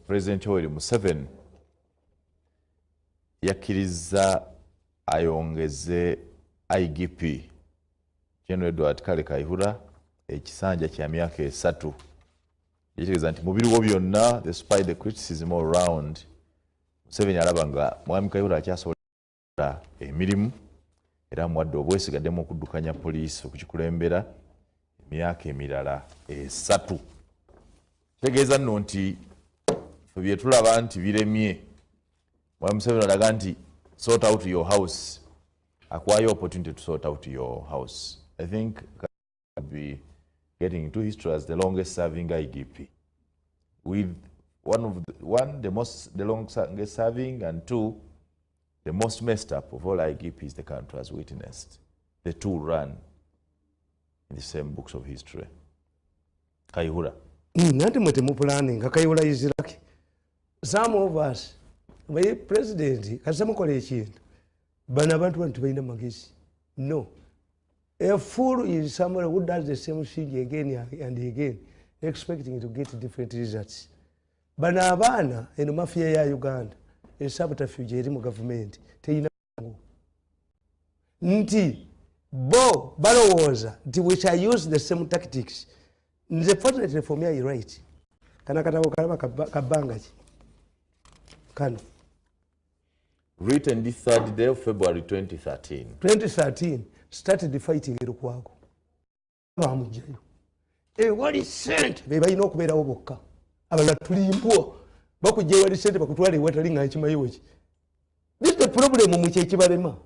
President Yoweri Museveni yakkiriza ayongeze IGP General Edward Kale Kayihura ekisanja kya myaka 3. Yekiriza nti mubiriwo byonna despite the criticism all around Museveni alaba nga mwami Kayihura akyasobola emirimu era muwadde obwesigaddemu okuddukanya poliisi okukikulembera emyaka emirala 3. Kitegeeza nno nti ffe bye tulaba nti biremye mwami Museveni alaga nti sort out your house. Acquire opportunity to sort out your house. I think could be getting into history as the longest serving IGP, with the longest serving, and 2, the most messed up of all IGPs the country has witnessed. The 2 run in the same books of history. Kayihura. Nanti mwete planning. Kayihura is lucky. Some of us, by president, kasema kole ekintu. Bana abantu bantu balina magezi. No. A fool is someone who does the same thing again and again, expecting to get different results. Bana abana eno mafia ya Uganda, a subterfuge eri mu government, teyina nti bo balowooza nti we shall use the same tactics. Nze fortunately for me I write. Kana katabo kalaba kabanga ki. Kano. Written the 3rd day of February 2013. 2013 started the fighting in Lukwago. What is sent? They buy no Kubera Oboka. Abala tulimpwa. Bakujje wali sente bakutwale wetalinga ekimayiwoki. This is the problem mu kyekibalema.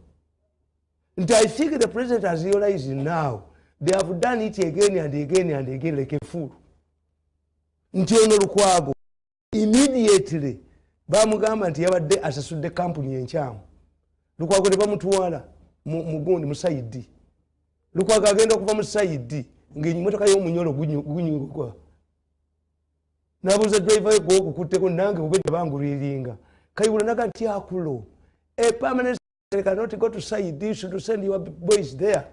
And I think the president has realized now they have done it again and again and again like a fool. Nti ono Lukwago immediately bamugamba nti yabadde asasudde company enkyamu. Lukwago ne bamutwala mugundi musaidi. Lukwago agenda okuva musaidi ng'emmotoka y'omunyolo gunyulukwa. Nabuuza driver go okukutteko nange bwe bangulwiringa. Kayihura naga nti akulo. A permanent secretary cannot go to Saidi. You should send your boys there.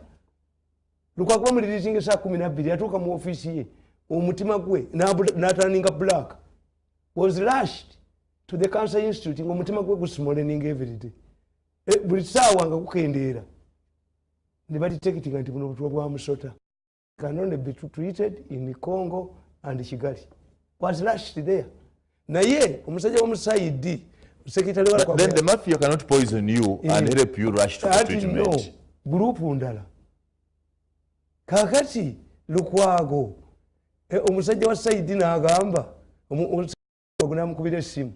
Lukwago bamulirizinga saa 12 atuuka mu office ye. Omutima gwe n'ataninga black. Was rushed to the Cancer Institute ng'omutima gwe gusimoleninga every day. Buli saawa nga kukendeera. Ne batiteketinga nti buno butwa bwa musota. Can only be treated in Congo and Kigali. Was rushed there. Naye omusajja w'omusaidi secretary wa then the mafia cannot poison you and help you rush to treatment. No. Group ndala. Kakati Lukwago omusajja wa Saidi n'agamba ogunamukubira essimu.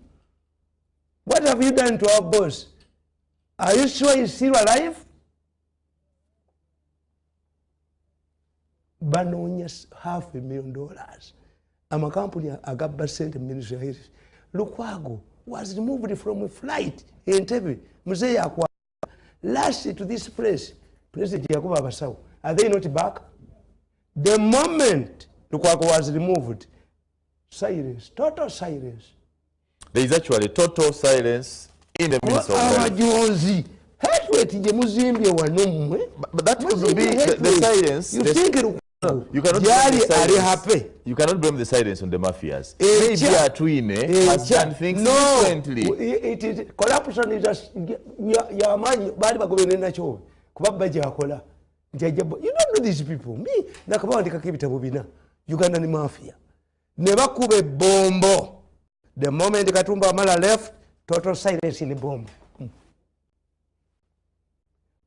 What have you done to our boss? Are you sure he's still alive? Banoonya $500,000. A company agabba sente Ministry of Health. Lukwago was removed from a flight in Entebbe. Mzee yakwa last to this place. President Yakuba Abasawo. Are they not back? The moment Lukwago was removed, silence, total silence. There is actually total silence in the midst of Abajonzi. Hatred je muzimbye wanomwe. But that could be the silence. You think you cannot blame the silence. You cannot blame the silence on the mafias. Maybe Atwine has done things differently. It is corruption is just yamanyi bali bagobene nacho. Kuba baje akola. You don't know these people. Me nakabandika kibitabo bina. Uganda ni mafia. Never kube bombo. The moment Katumba Amala left, total silence in the bomb.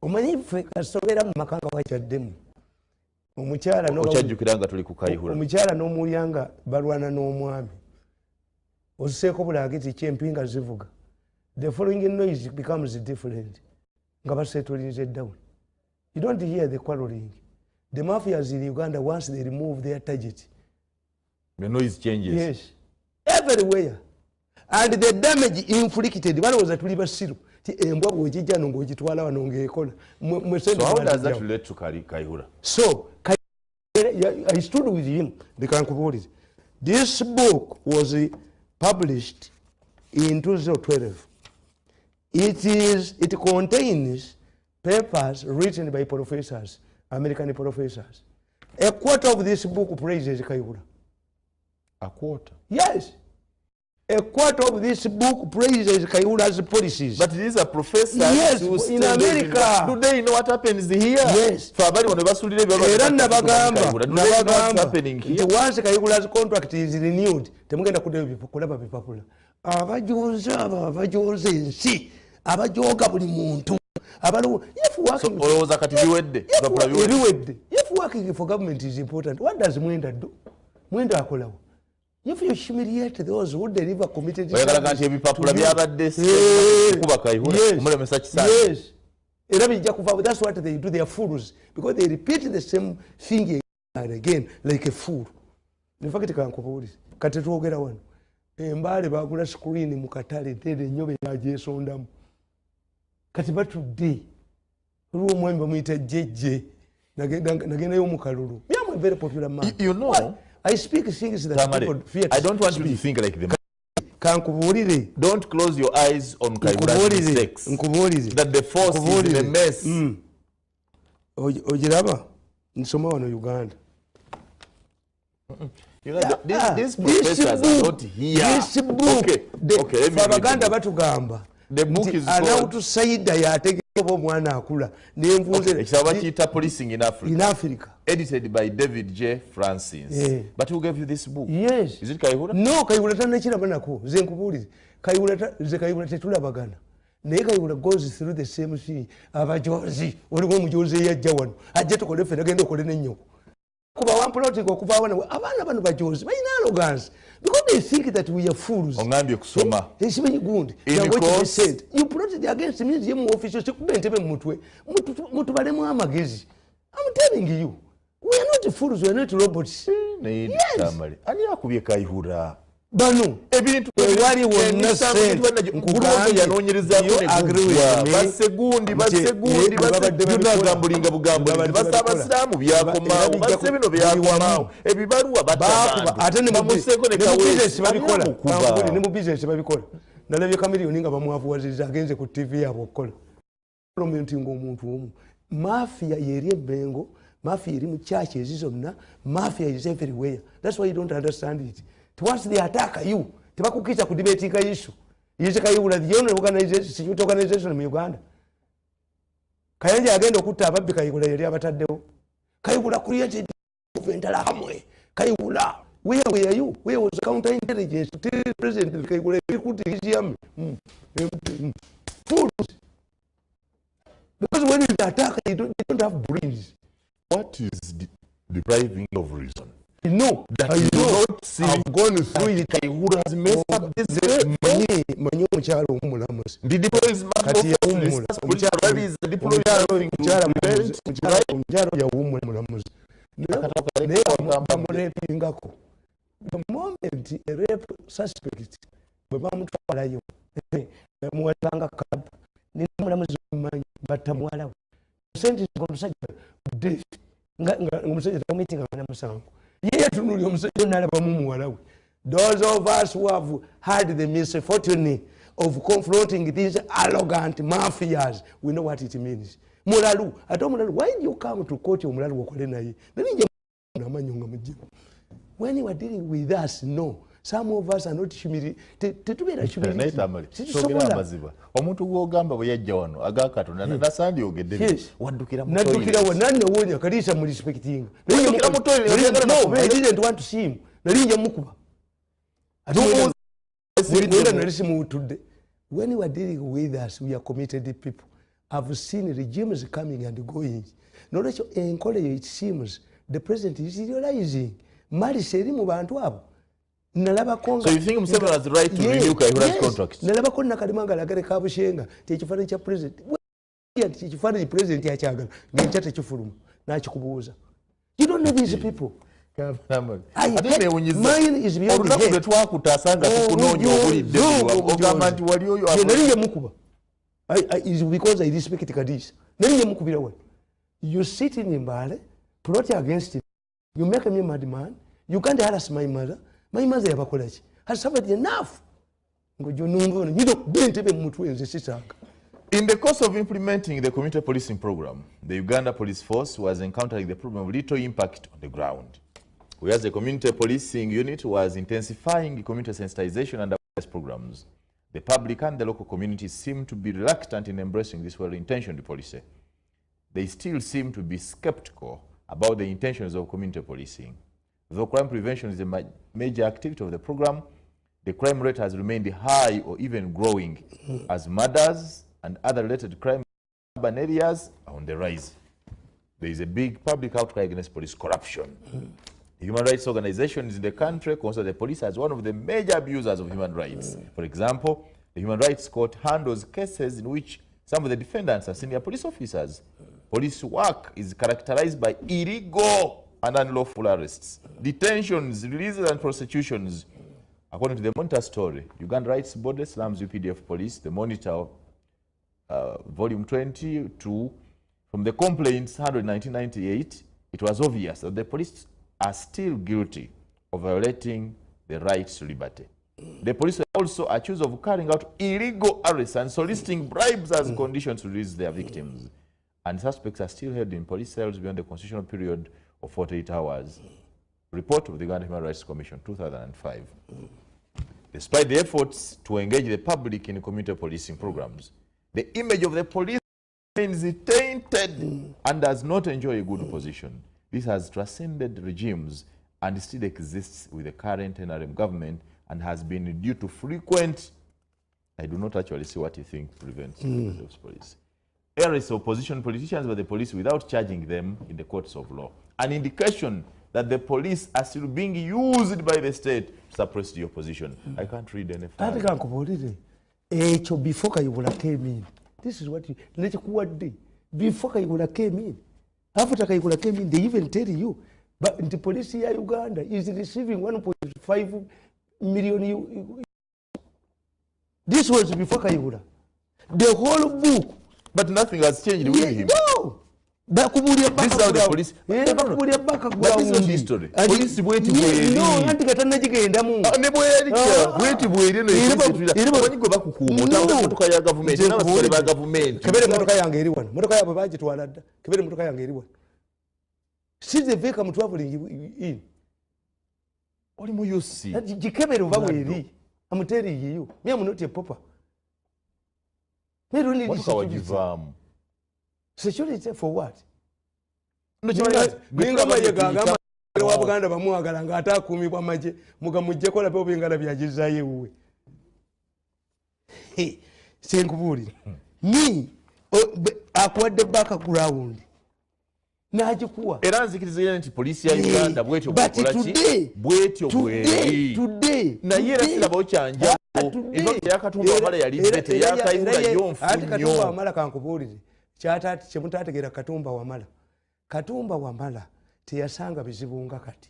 Omanyi ffe kasobera mu makanga wachaddemu. Omukyala no okyajjukiranga tuli ku Kayihura. Omukyala n'omulyanga balwana n'omwami. Oseeko bulagiti kyempinga zivuga. The following noise becomes different. Nga basetulize down. You don't hear the quarreling. The mafias in Uganda, once they remove their target, the noise changes. Yes. Everywhere. And the damage inflicted, one was at Libasiru. So how does that relate to Kayihura? So, I stood with him, the Kankuboris. This book was published in 2012. It contains papers written by professors, American professors. A quarter of this book praises Kayihura. A quarter? Yes. A quote of this book praises Kayihura's policies. But these are professors. Yes, who in America. Do they know what happens here? Yes. Era nabagamba happening here. once Kayihura's contract is renewed, temugenda kulaba bipapula. Abajoze ensi, abajoga buli muntu. If working for government is important, what does Mwenda do? Mwenda akolawo. If you humiliate those who deliver committed yes. That's what they do. They are fools because they repeat the same thing again and again like a fool. In fact, kati twogera wano embale bagula screen mu katale tede nyobe yajesondamu kati batudde ruwo mwembe muyita jeje nagenda yo mukalulu. I'm a very popular man. You know, what? I speak things that people fear. I don't want you to think like them. Don't close your eyes on Kayihura's mistakes. That the force is in a mess. Ojiraba nsoma wano Uganda. You know, these professors are not here. This book, okay, Baganda batugamba. The book is called Saida yatege omwana akula nemvuze ekisabakiyita Policing in Africa, edited by David J. Francis. Yeah. But who gave you this book? Yes. Is it Kayihura? No, Kayihura tanakiraba nako ze nkubulize Kayihura tetulabagana naye Kayihura goes through the same thing. Abajozi waliwo omujozi yajja wano ajja tukole ffe nagenda okole n'ennyoko kuba wampolitika okuva wano abaana bano bajozi balina arrogance because they think that we are fools. Ongambye kusoma. Esimanyi gundi. You plotted against me ye mu officials tekube ntebe mutwe mutubalemu amagezi. I'm telling you, we are not fools, we are not robots. Yes. Ani akubye Kayihura bano ebintu wali wonna nkugambye yanonyereza basegundi tunagambulinga bugambo basabasiramu byakomaawo base bino byakomaawo ebibaluwa ate ne mu business babikola ne mu business babikola nalabye kamiliyoni nga bamwavuwaziriza agenze ku TV yabo okukola promoting omuntu omu mafia yeri ebengo mafia eri mu church ezizonna mafia is everywhere. That's why you don't understand it. Once they attack you, tebakukisa ku debate ka issue. Yise Kayihura the only organization in Uganda. Kayanja agenda okutta ababbi Kayihura yali abataddewo. Kayihura created movement ala hamwe. Kayihura, where were you? Where was counterintelligence? President Kayihura recruiting his army. Fools. Because when you attack, you don't have brains. What is depriving of reason? No, that you not see. I've gone through it. Kayihura has messed up this manyi omukyalo omulamuzi. The diplomacy the moment a rape suspect bwe bamutwalayo bamuwatanga kaba n'omulamuzi omumanyi batamwalawo sente omusajja death nga omusajja tamumitinga nga namusango yeye tunuli omusajja n'alabamu muwala we. Those of us who have had the misfortune of confronting these arrogant mafias, we know what it means. Mulalu, ate omulalu, why do you come to court omulalu okole naye? When you are dealing with us, no. Some of us are not humiliated. Omuntu gw'ogamba bwe yajja wano agakatonda nasandi ogedde waddukira mu toilet. Naddukira wa nanne wonya kalisa mu respecting. No, I didn't want to see him. Nalinja mukuba. When you are dealing with us, we are committed people. I've seen regimes coming and going. Notice it seems the president is realizing mali seri mu bantu abo. So you think Museveni has the right to renew Kayihura's contract? Nalabako nakalimanga lagare kabushenga tekifaananyi kya president. Tekifaananyi president yakyagala ng'enkya tekifuluma n'akikubuuza. You don't know these people. Mine is beyond the head. It's because I respect Kadis. You sit in Mbale, plot against it. You make me mad man. You can't harass my mother. My mother has suffered enough. In the course of implementing the community policing program, the Uganda Police Force was encountering the problem of little impact on the ground. Whereas the community policing unit was intensifying community sensitization and programs, the public and the local communities seem to be reluctant in embracing this well-intentioned policy. They still seem to be skeptical about the intentions of community policing. Though crime prevention is a major activity of the program, the crime rate has remained high or even growing as murders and other related crime in urban areas are on the rise. There is a big public outcry against police corruption. Human rights organizations in the country consider the police as one of the major abusers of human rights. For example, the Human Rights Court handles cases in which some of the defendants are senior police officers. Police work is characterized by illegal and unlawful arrests, detentions, releases, and prosecutions. According to the Monitor story, Uganda Rights Body slams UPDF police, the Monitor, volume 22, from the complaints handled in 1998, it was obvious that the police are still guilty of violating the right to liberty. The police are also accused of carrying out illegal arrests and soliciting bribes as conditions to release their victims. And suspects are still held in police cells beyond the constitutional period of 48 hours. Report of the Uganda Human Rights Commission, 2005. Despite the efforts to engage the public in community policing programs, the image of the police remains tainted and does not enjoy a good position. This has transcended regimes and still exists with the current NRM government and has been due to frequent, I do not actually see what you think prevents those police. Arrests of opposition politicians by the police without charging them in the courts of law. An indication that the police are still being used by the state to suppress the opposition. I can't read any further. Before Kayihura came in, this is what you let it before Kayihura came in. After Kayihura came in, they even tell you, but the police here in Uganda is receiving 1.5 million. This was before Kayihura. The whole book. But nothing has changed with him. No. This is how the police. But this is history. Police wait no, anti katana jigenda mu. Ne bweri kya wait bweri no yisitira. Wani go bakukuuma otanga motoka ya government n'abasole ba government. Kebere motoka yange eri wano. Motoka yabo bagitwala dda. Kebere motoka yange eri wano. See the vehicle traveling in. Oli mu yusi. Jikebere uba eri. I'm telling you. Me am not a pauper. They don't need security. Security for what? Mayiga Buganda bamwagala nga atakuumibwa maje mugamujjeko lape obingala byagizaayo ewuwe. Senkubuli. Ni akuwadde background. N'agikuwa. Era nzikiriza nti poliisi ya Uganda bwetyo bwekola ki? Bwetyo bweri. Today. Naye era siraba okyanja. Eno yakatumba amala yali bete yakayibula yonfu nnyo. Ate Katumba Wamala kankubuulire. Kyataati kyemutaategeera Katumba Wamala. Katumba Wamala teyasanga bizibu nga kati.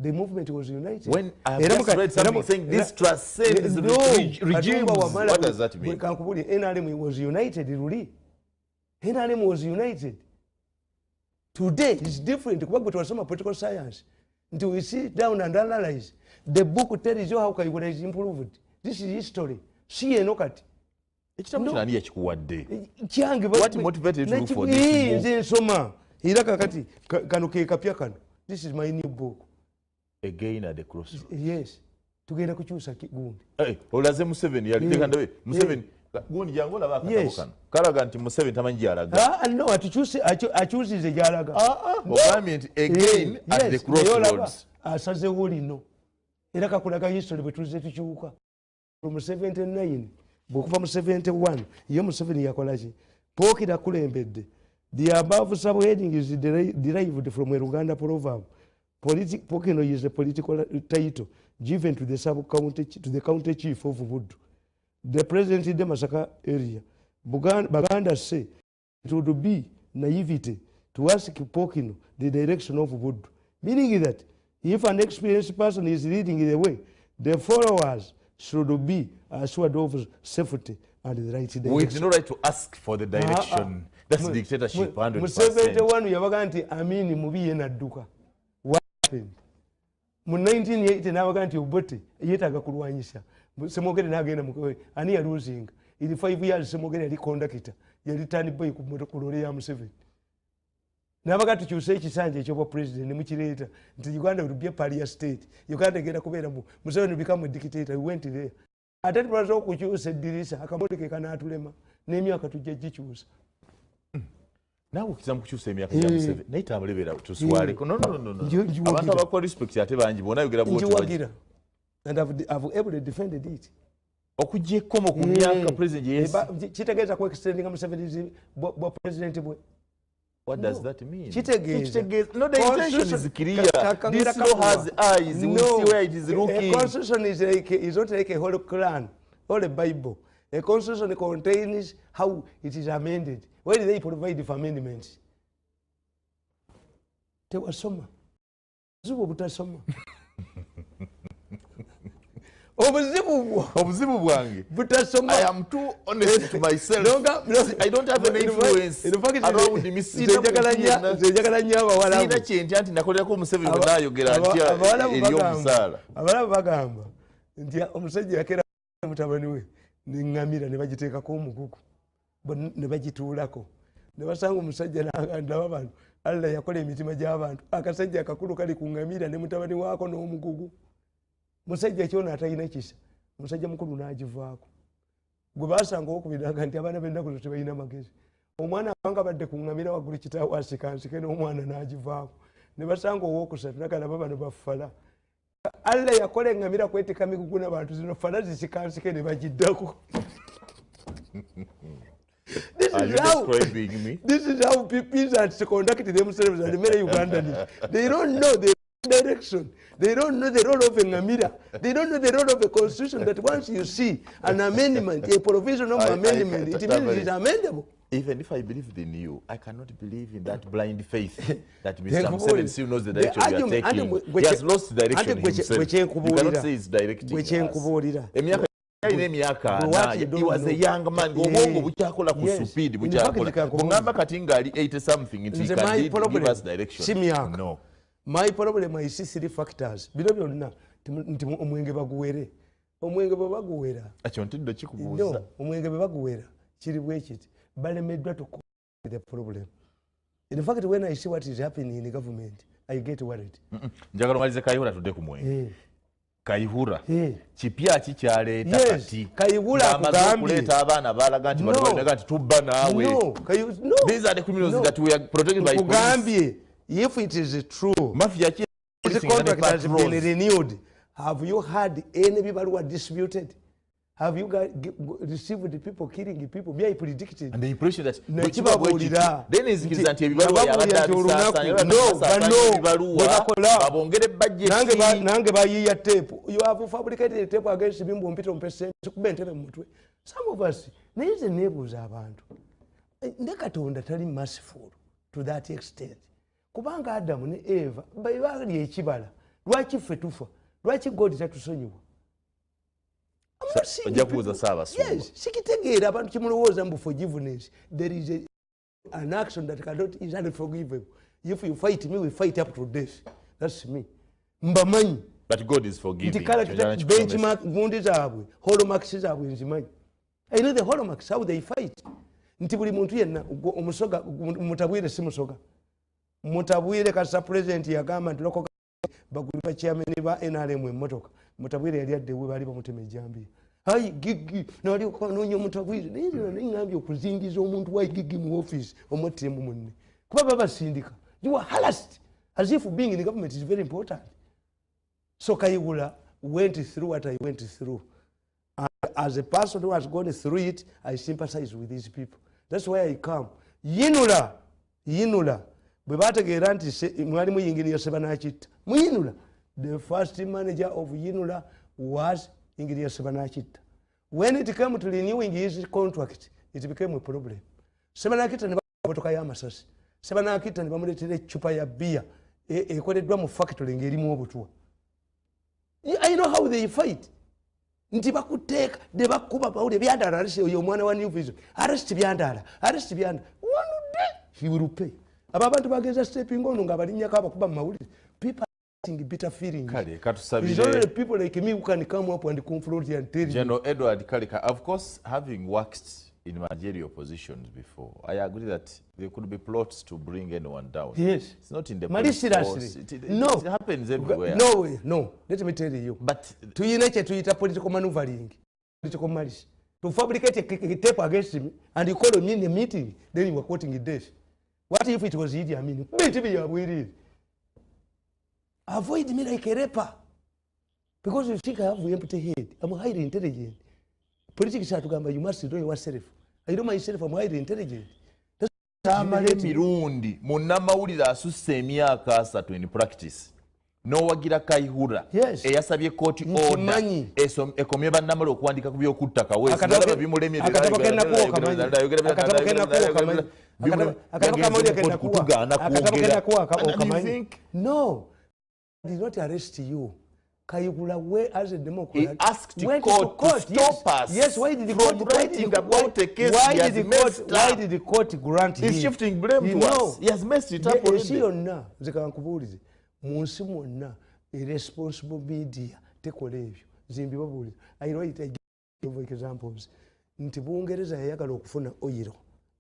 The movement was united. When I just read something saying this transcends regimes, what does that mean? Kankubuulire, NRM was united, Ruli. NRM was united. Today is different. Kuba twasoma political science. Until we sit down and analyze. The book tells you how Kayihura is improved. This is history. See enokati. Ekitabu kinani yakikuwadde? Kyange what motivated you for this book? Nsoma. Era kakati kano ke kapya kano. This is my new book. Again at the crossroads. Yes. Tugenda kukyusa gundi. Olaze Museveni yali tekandawe. Museveni gundi jangola bakatabo kano. Kalaga nti Museveni tamanyi gyalaga. No, akyusize gyalaga. Government again at the crossroads. Asaze woli no. Era kakulaga history bwe tuze tukyuka. From 79 bw'okuva mu 71 ye Museveni yakolaki Pookira kulembedde. The above subheading is derived from a Luganda proverb. Pookino is a political title given to the county chief of Buddu. The present in the Masaka area. Baganda say it would be naivety to ask Pookino the direction of Buddu. Meaning that if an experienced person is leading the way, the followers should be assured of safety and the right direction. We have no right to ask for the direction. That's dictatorship 100%. Museveni yabaga nti Amini mubi yenadduka. What happened? Mu 1980 n'abaga nti Obote yeetaaga kulwanyisa. Semogere n'agenda mukowe. Ani ya losing. In 5 years Semogere yali conductor. Yali turn boy ku lole ya Museveni. N'abaga tukyusa ekisanja eky'obwa president ne mukireeta nti Uganda will be a pariah state. Uganda egenda kubeera Museveni become a dictator. We went there. ate tulaza okukyusa eddirisa akamotoka kanaatulema n'emyaka tujja gikyusa naawe okkiza mu kukyusa emyaka gya Museveni naye tamulebera tuswaleko no abantu abakola respect ate bangi bona ayogera njiwagira and I've able to defended it okujja ekkomo ku myaka president kitegeeza ku extending Museveni bwa president bwe. What does that mean? No, the intention is clear. This law has eyes. We see where it is looking. A constitution is not like a whole Quran or a Bible. A constitution contains how it is amended. Where do they provide for amendments? They were summer. Zubu butasoma. Obuzibu bwange. Butasoma. I am too honest to myself. I don't have any influence around me. Sijagala nnyo abawala. Sina kyenti anti nakolerako Omuseveni bwe naayogera nti eri omusaala. Abawala bagamba nti omusajja yakera mutabani we n'eŋŋamira ne bagiteekako omugugu ne bagituulako ne basanga omusajja n'agamba abantu Allah yakola emitima gy'abantu akasajja akakulu kali ku ŋŋamira ne mutabani waako n'omugugu. Musajja kyona atalina kisa musajja mukulu n'agivaako gwe baasanga okubiraga nti abaana b'ennaku zo tebalina magezi omwana abanga badde ku ŋŋamira waggulu kitaawe asikansike n'omwana n'agivaako ne basanga owookusatu nakalaba bano baffala Allah yakola eŋŋamira kwetika migugu n'abantu zino fala zisikansike ne bagiddako. This is how peasants conduct themselves and many Ugandans. They don't know the direction. They don't know the role of a ngamira. They don't know the role of a constitution that once you see an amendment, a provision of amendment, it means it's amendable. Even if I believed in you, I cannot believe in that blind faith that Mr. Museveni still knows the direction we are taking. He has lost direction himself. You cannot say it's directing us. He was a young man. Obwongo bukyakola ku speed bukyakola. Bungamba kati ngali 80 something he can give us direction. No. My problem I see three factors. Bino byonna nti omwenge baguwere. Omwenge baguwera. Akyo ntiddo kikubuuza. Omwenge baguwera. Kiri bwe kiti. Balemeddwa to the problem. In fact, when I see what is happening in the government, I get worried. Njagala malize Kayihura tudde ku mwenge. Kayihura kipya kikyaleeta kati Kayihura kuleeta abaana baalaga nti balinaga nti tubba naawe. These are the criminals that we are protected by police. If it is true, Mafia this contract has been renewed. Have you had any people who are disputed? Have you received the people killing people? Be I predicted. And the impression that then is nange bayiya tape. You have fabricated a tape against Bimbo Mpito Mpese. Some of us, there is a neighbors abantu. Nekatonda tali merciful to that extent. Kubanga Adamu ne Eva bayibali ekibala. Lwaki ffe tufa? Lwaki God tatusonyiwa? Yes, sikitegeera abantu kimulowooza mbu forgiveness. There is an action that cannot easily forgive. If you fight me, we fight up to death. That's me. Mbamanyi. But God is forgiving. Benchmark gundi zaabwe, hallmarks zaabwe nzimanyi. I know the hallmarks, how they fight. Nti buli muntu yenna omusoga mutabwire si musoga. Mutabwire kasa president yagamba nti loko bagulira chairman ba NRM emmotoka. Mutabwire yali addewe bali bamutema ejjambiya. Hayi gigi nali okanoonya mutabwire naye ngambye okuzingiza omuntu wa gigi mu office omuttemu munne. Kuba baba sindika. You are harassed as if being in the government is very important. So Kayihura went through what I went through. As a person who has gone through it, I sympathize with these people. That's why I come. Yinula. Bwe bategeera nti mwali muyingirira Sebanaakitta. Muyinula. The first manager of Yinula was Ingiriya Sebanaakitta. When it came to renewing his contract, it became a problem. Sebanaakitta ne bamotoka y'amasasi. Sebanaakitta ne bamuleetera eccupa ya bbiya ekoleddwa mu factory ng'erimu obutwa. I know how they fight. Nti bakuteeka ne bakuba bawulire byandala arrest oyo omwana wa New Vision. Arrest byandala. One day he will pay. Aba abantu bagenza stepping on nga balinnyako abakuba mu mawulire. People bitter feelings. It's only people like me who can come up and confront you and tell you. General Edward Kalika, of course, having worked in managerial positions before, I agree that there could be plots to bring anyone down. Yes. It's not in the police force. It happens everywhere. No. Let me tell you. But tuyina kye tuyita political maneuvering. political malice. To fabricate a tape against him and you call him in a meeting, then you were quoting his death. What if it was Idi Amin? Avoid me like a rapper. Because you think I have an empty head. I'm highly intelligent. Politics are to come, you must know yourself. I know myself, I'm highly intelligent. Tamale mirundi, munamawulira asusse emyaka 3 in practice. N'owagira Kayihura eyasabye court order ekomye bannamale okuwandika ku by'okuttaka weesi nalaba bimulemye no, he did not arrest you. Kayihura, where as a Democrat, he asked the court to stop us. Yes, why did the court writing about a case he has messed up? Why did the court grant him? He's shifting blame to us. He has messed it up already. Munsi mwonna irresponsible media tekola ebyo zimbi babuuliza. I write a give examples. Nti Bungereza yayagala okufuna oil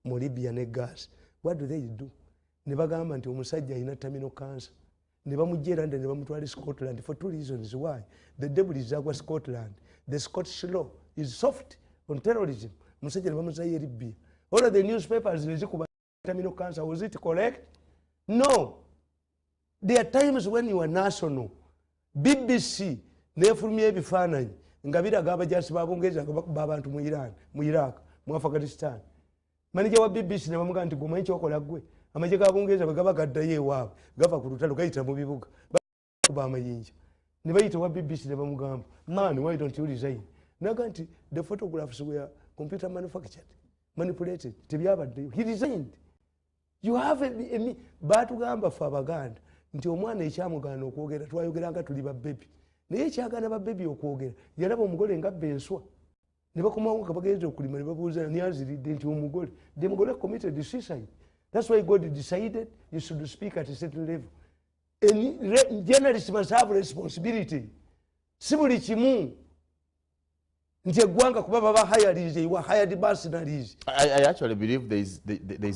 mu Libya ne gas. What do they do? Ne bagamba nti omusajja alina terminal cancer. Ne bamujjera ne bamutwala Scotland for 2 reasons. Why? The devil is agwa Scotland. The Scottish law is soft on terrorism. Musajja ne bamuzaye Libya. All of the newspapers nezikuba terminal cancer. Was it correct? No. There are times when you are national. BBC nefulumya ebifaananyi nga biraga abajasi babongeza bakuba abantu mu Iran, mu Iraq, mu Afghanistan. Manager wa BBC ne bamugamba nti gumanyi kyokola gwe. Amaje gabongeza bagaba gaddayo ewaabwe gava ku lutalo gayita mu bibuga. Bakuba amayinja. Ne bayita wa BBC ne bamugamba, man, why don't you resign? Naga nti the photographs were computer manufactured, manipulated. Tebyabaddeyo. He resigned. You have a batugamba for Abaganda. Nti omwana ekyamugaana okwogera twayogeranga tuli babebi naye ekyagaana babebi okwogera yalaba omugole nga benswa ne bakomawo nga bagenze okulima ne babuuza ni aziridde nti omugole the mugole committed suicide. That's why God decided you should speak at a certain level. And journalists must have responsibility. Si buli kimu nti eggwanga kuba baba hired, you are hired mercenaries. I actually believe there is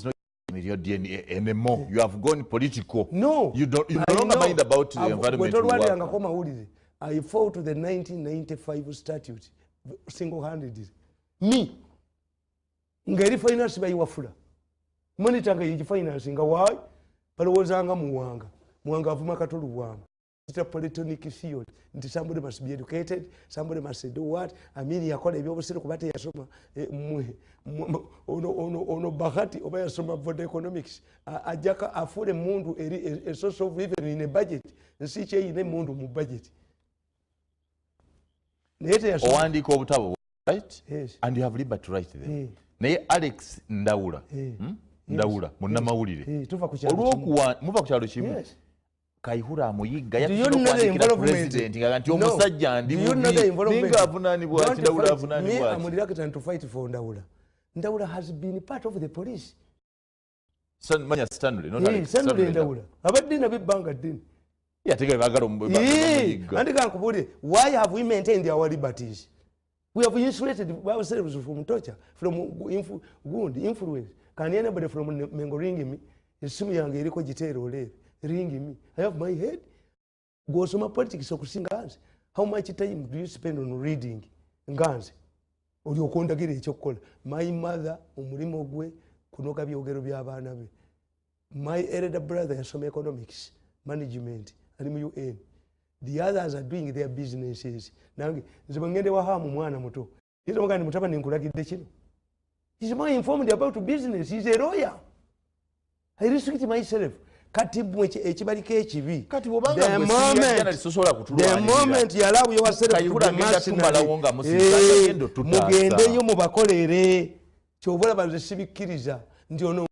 no in your DNA anymore. You have gone political. No. You no longer mind about the environment. I fought to the 1995 statute single-handedly. Me. Ngeri finance by wafula. Money tanga yi financing why? Palowozanga muwanga. Muwanga avuma katolu wanga. It's a polytonic field. Somebody must be educated, somebody must do what? I mean, you call a biosero kubate yasoma ono bahati oba yasoma for economics. Ajaka afford a mundu a source of revenue in a budget. Nsi che ine mundu mu budget. Owandika obutabo, right? Yes. And you have liberty right there. Naye Alex Ndawula. Ndawula munnamawulire. Muva ku kyalo kimu. Yes. Kayihura Mayiga yakukwandikira president nti omusajja ndi ninga avunanibwa ati Ndawula avunanibwa. I'm reluctant to fight for Ndawula. Ndawula has been part of the police. Manya Stanley, not Alex. Stanley Ndawula. Abadde na bibbanga ddini. Yategeka bagalo Mayiga. Andika nkubulire, why have we maintained our liberties? We have insulated ourselves from torture, from influence. Can anybody from Mengo ring me? Esimu yange eriko gitero olebe. Ring me. I have my head. Go soma politics okusinga. How much time do you spend on reading nganze? Oli okondagira ekyokola. My mother omulimo gwe kunoka byogero by'abaana be. My elder brother yasoma economics, management, ali mu UN. The others are doing their businesses. Nange nze bangende wa hamu mwana muto. Yizo mugani mutaba ninkulagidde kino. He's more informed about business. He's a lawyer. I restrict myself. Kati ekibaliko ekibi. Kati bobanga mwe sosola kutulwa. The moment you allow yourself to be mercenary. Mugendeyo mubakolere. Kyobola banze sibikkiriza. Ndi ono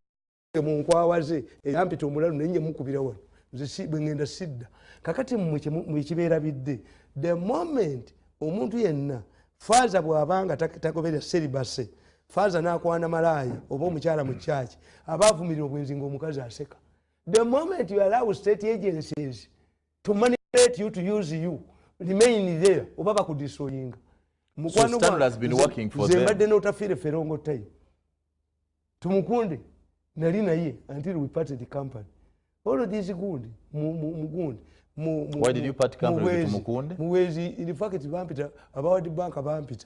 mu nkwawaze eyampita omulalu nenye mukubira wano. Nze bwengenda sidda. Kakati mu kibeera bidde. The moment omuntu yenna faza bwabanga tagoberera seribase. Faza nakwana malaya oba omukyala mu church. Abavumirira obwenzi ng'omukazi aseka. The moment you allow state agencies to manipulate you, to use you, remain there. Obaba kudisoyinga. So Stanley has been working for them. Zembadde n'otafire ferongo time. Tumukunde nali naye until we parted the company. All of these gundi mugundi. Why did you part company with Tumukunde? Muwezi in fact bampita about the bank bampita.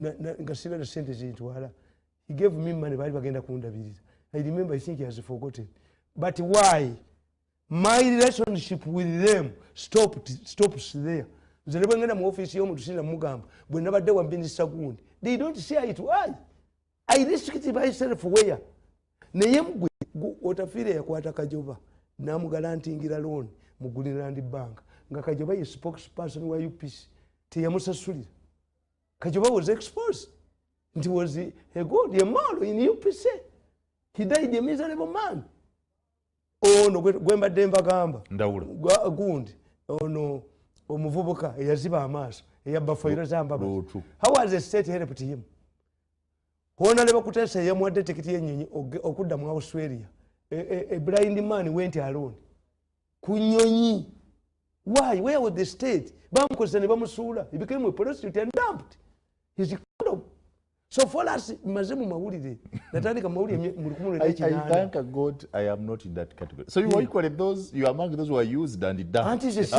nga sirina sente zintwala. He gave me money bali bagenda kundabiriza. I remember, I think he has forgotten. But why? My relationship with them stops there. Nze ne bwengenda mu office y'omuntu sinza mugamba bwe nabadde wambinisa gundi. They don't say it. Why? I restrict myself where? Naye mgwe Otafiire yakwata Kajoba n'amugalantingira loan mu Greenland Bank nga Kajoba ye spokesperson wa UPC teyamusasulira. Kajoba was exposed. It was a good Yamalo in UPC. He died a miserable man. Oh no, Gwemba Demba Gamba. Ndawula. Gundi. Oh no. Omuvubuka eyaziba amaaso eyabafoira zamba. How was the state help to him? Hona leba kutesa yamwadde tikiti yennyonyi okudda mu Australia. A blind man went alone. Kunyonyi. Why? Where was the state? Bamukozesa ne bamusuula. He became a prostitute and dumped. He's a condom. So for us, Mazimu Mawulide, Nathanika Mawuli, I thank God I am not in that category. So you are equally those, you are among those who are used and dumped. That's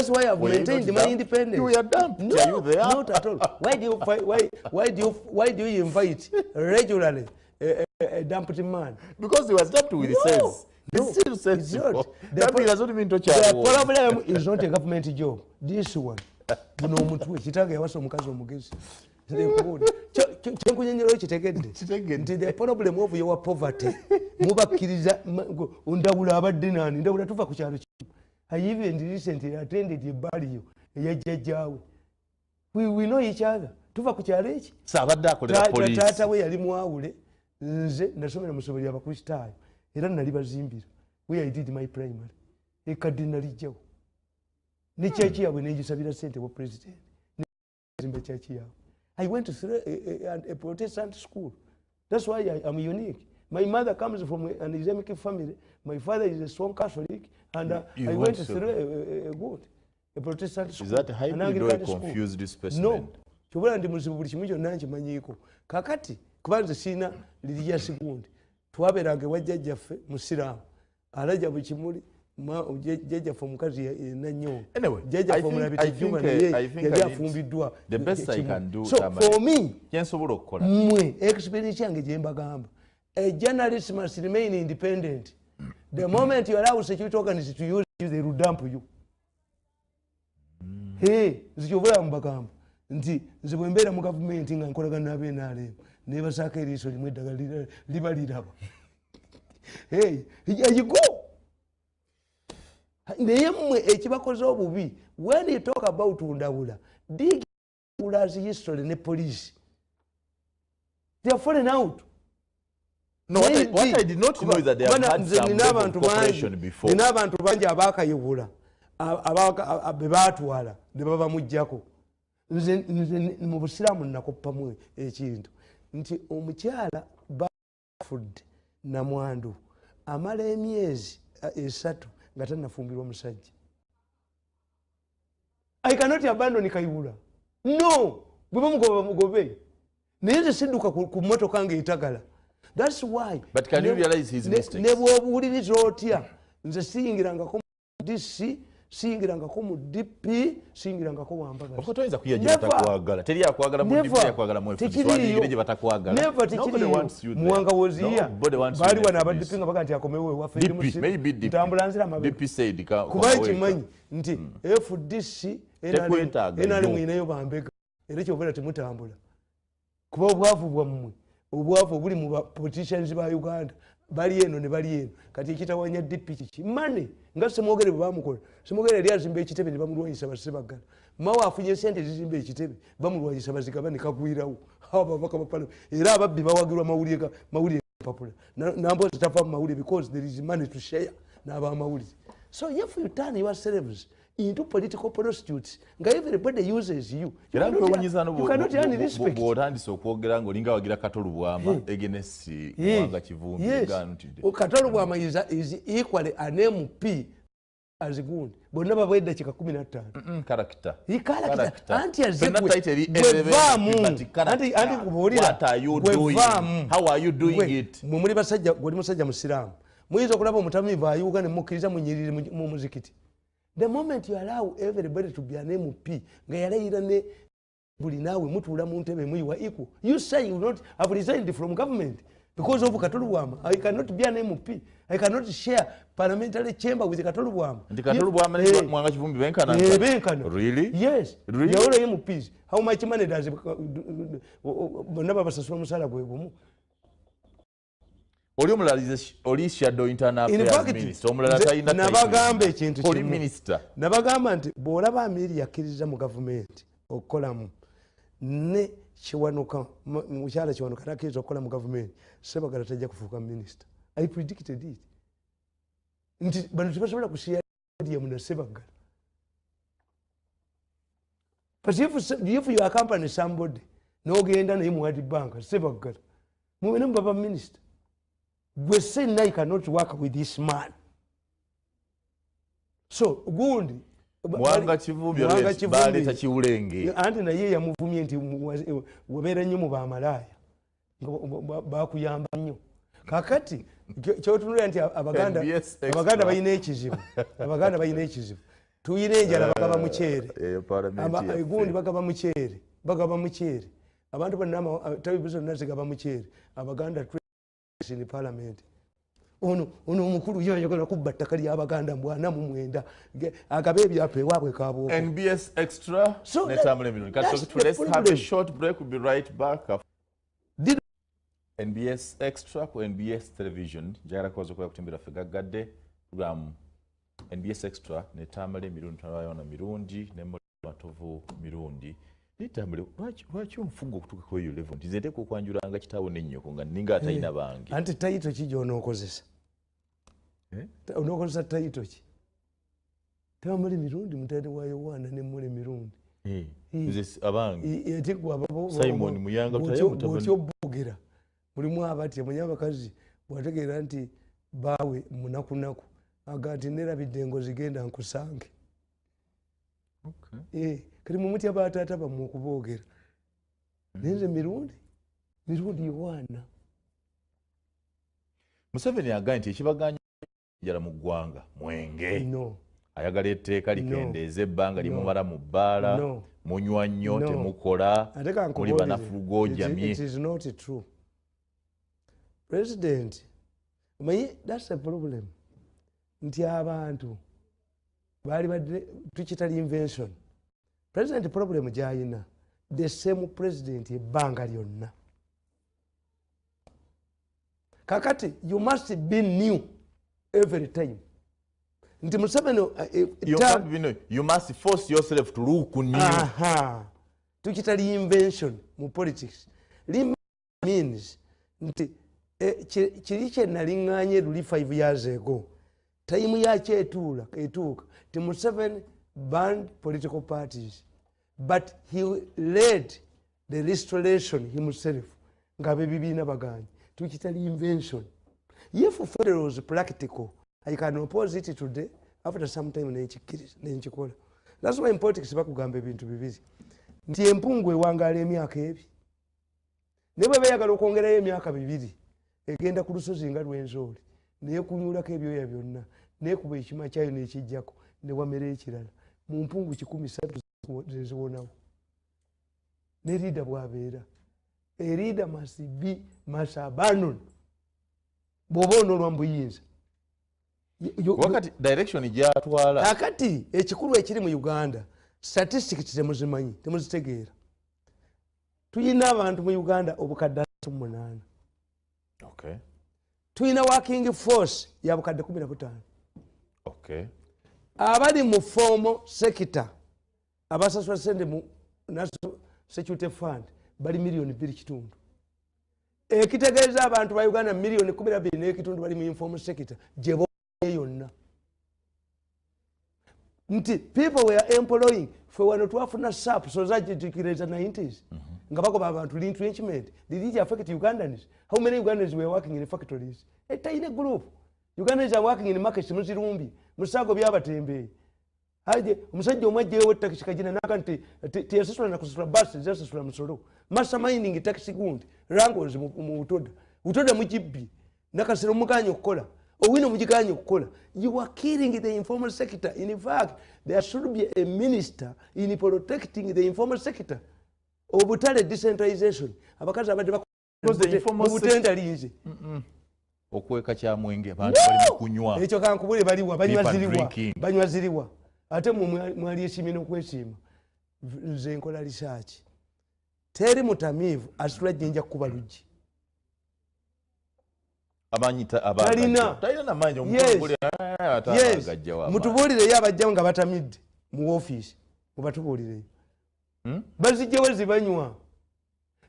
why I've maintained my independence. You are dumped. No, are you there? Not at all. Why do you invite regularly a dumped man? Because he was dumped with sense. No, it's not. The problem is not a government job. This one. Buno omutwe kitange yawasa omukazi omugezi. Kyenkunyenyerayo kitegedde nti the problem of your poverty mubakkiriza ndawula abadde nani ndawula tuva ku kyalo kimu. I even recently attended a burial eyajjajjaawe. We know each other. Tuva ku kyalo eki. Sabadde akolera police. Taata we yali mwawule nze nasomera mu ssomero ly'abakristaayo era nali bazimbira. Where I did my primary. Ekadde nalijjawo. Ni church yawe negisabira sente wa president. Ni church yawe. I went to a Protestant school. That's why I am unique. My mother comes from an Islamic family. My father is a strong Catholic, and I went through a Protestant school. Is that hybrid or a confused specimen? No. Chobora ndi muzibu buli kimu kyonna nkimanyiko. Kakati kubanze sina religious gundi. Twaberanga wajjajjaffe musiraamu. Alaja buli kimuli Jaja from Kazi Nanyo. Anyway, Jaja from I think the best I can do. So for me, experience a journalist must remain independent. The moment you allow security organizations to use you, they will dump you. Hey, Zikobra Mbakam. The Wembera government in Koragan never sacred so you made Hey, here you go. When you talk about Undawula, dig Undawula's history in the police. They are falling out. No, what I did not know is that they have had some cooperation before. Abantu banja abaka yubula. Abaka bebatwala ne baba mujjako. Nze mu Busiramu nakoppamu ekintu. Nti omukyala bafudde na mwandu amala emyezi esatu ngata nafumbirwa omusajja. I cannot abandon Kayihura. No, bwe mugobe. Neze sidduka ku motoka nga etagala. That's why. But can you realize his mistakes? Ne bw'obuwuliriza otya nze siyingirangako mu DC, siyingirangako mu DP, siyingirangako wambagala. Oko toyinza kuyagira batakwagala. Teri yakwagala mu DP yakwagala mu FDC. Wanyigire gye batakwagala. Nobody wants you there. Muwanga woziya. Bali wana abaddipi nga baga nti akomewo wa DP, maybe DP. Tambulanzira mabe. DP said kuba kimanyi nti FDC enali mwineyo bambega. Era kyobera temutambula. Kuba obwavu bwammwe. Obwavu buli mu politicians ba Uganda bali eno ne bali eno kati ekitawanya DP kiki mane nga semwogere bamukola semwogere eri azimba ekitebe ne bamulwanyisa basebagala mawa afunye sente zizimba ekitebe bamulwanyisa bazigabane kagwirawo aba baka bapalo era ababbi bawagirwa mawulire papula nambozi tafa mawulire because there is money to share n'aba mawulire. So if you turn yourselves into political prostitutes, everybody uses you. You cannot earn respect. Bw'otandise okwogera ng'olinga wagira Katolu Bwama against Mwanga Kivumbi. Yes. Katolu Bwama is equally an MP as good. Bonna babwedda kika 15. Character. He character. Anti azigwe. Anti kubuulira. What are you doing? How are you doing it? Muli basajja gwe musajja musiraamu. Muyinza okulaba omutamiivu ayuga ne mukkiriza munyirire mu muzikiti. The moment you allow everybody to be an MP, nga yalayira ne buli naawe mutuula mu ntebe muyiwa equal. You say you not have resigned from government because of Katolubwama. I cannot be an MP. I cannot share parliamentary chamber with Katolubwama. Ndi Katolubwama ni mwanga Kivumbi benkana. Benkana. Really? Yes. Really? Yaola MPs. How much money does naba basasula musala gwe gumu? Oli shadow internal affairs minister. Omulala tayina nabagamba ekintu kimu. Oli minister. Nabagamba nti bw'olaba Amiri yakkiriza mu gavumenti okukolamu ne Kiwanuka mukyala Kiwanuka nakkiriza okukola mu gavumenti Ssebaggala tajja kufuuka minister. I predicted it. Nti bano tebasobola kushare podium na Ssebaggala. But if you accompany somebody n'ogenda naye mu World Bank Ssebaggala mubene mu baba minister. We say now you cannot work with this man. So gundi Mwanga Kivumbi baleta kiwulenge. Anti naye yamuvumye nti webeera nnyo mu bamalaya bakuyamba nnyo. Kakati kyotunulira nti Abaganda balina ekizibu. Abaganda balina ekizibu. Tuyina enjala bagaba muceere. Gundi bagaba muceere. Bagaba muceere. Abantu bonna tabibuzo nazigaba muceere. Abaganda in parliament. Ono mukulu yayagala kubba ttaka ly'Abaganda mbwana mu mwenda. Agabe ebyapeebwa bwe kaabo. NBS Extra. So let's have a short break. We'll be right back. NBS Extra ku NBS Television. Njagala kubaza okuba kutembera Fegagadde program NBS Extra ne tamale mirundi tawayona mirundi ne matovu mirundi. Nitambule lwaki omufungo okutuuka ku eyo level nti nzete kukwanjulanga kitaawo n'ennyoko nga ninga atalina bange. Anti tayito ki gy'onookozesa? Onookozesa tayito ki? Tamale mirundi mutende wa Yowaana ne Mule mirundi. Abange. Simon Muyanga bw'otyoboogera mulimu abatya munyabakazi bw'ategeera nti baawe munakunaku aga nti nerabidde engozi genda nkusange. Kati mumutya bataata bammwe okuboogera. Nenze mirundi Yowaana. Museveni agambye nti ekibaganya njala mu ggwanga mwenge. No. Ayagala etteeka likendeeza ebbanga limumala mu bbaala. Munywa nnyo temukola. Muli banafugo jamye. It is not true. President, that's a problem. Nti abantu bali badde tukitali invention. President problem gyayina the same president ebbanga lyonna. Kakati you must be new every time. Nti Museveni you must force yourself to look new. Tukitali invention mu politics. Means nti kiri kye naliŋŋaanye luli 5 years ago. Time yakyo etuuka. Ti Museveni banned political parties, but he led the restoration himself. Ngabe bibiina baganye. Tukitali invention. If federal was practical, I can oppose it today. After some time, nenchikola. That's why in politics bakugamba ebintu bibiri. Nti empungu ewangaala emyaka ebi. Ne bwe bayagala okwongerayo emyaka 2, egenda ku lusozi nga Lwenzooli. Naye kunyuulako ebyoya byonna. Neekuba ekima kyayo n'ekijjako. Ne wamera ekirala. Mu mpungu 13 zeziwonawo. Ne leader bw'abeera. A leader must abandon. Bw'oba onoolwa mu buyinza. Wakati direction gyatwala. Kakati ekikulu ekiri mu Uganda, statistics temuzimanyi, temuzitegeera. Tuyina abantu mu Uganda obukadde 8. Okay. Tuyina working force ya bukadde 15. Okay. Abali mu formal sector abasasula sente mu National Security Fund bali million 2.5. Ekitegeeza abantu ba Uganda million 12.5 bali mu informal sector jebo yonna. Nti people were employing for one twafuna SAP so that tikireza 90s. Nga bakoba abantu retrenchment. Did it affect Ugandans? How many Ugandans were working in factories? A tiny group. Ugandans are working in markets muzirumbi. Musago byabatembe. Haje omusajja omwajja ewe taxi kajina nakanti tiyasasula na kusasula bus zasasula musolo. Massa mining taxi gundi rangos mu utoda. Utoda mujibbi. Nakasero mukanye okukola. Owino mujikanye okukola. You are killing the informal sector. In fact, there should be a minister in protecting the informal sector. obutale decentralization abakazi abadde obutenda linze okweka kya mwenge abantu bali mukunywa ekyo kankubule baliwa banywa ziriwa ate mwali ekimina okwesiima nze nkola research teri mutamiivu asitula jjinja kukuba luggi mutubuulireyo abajjawo nga batamidde mu woofiisi mubatubuulireyo bazijjawo zibanywa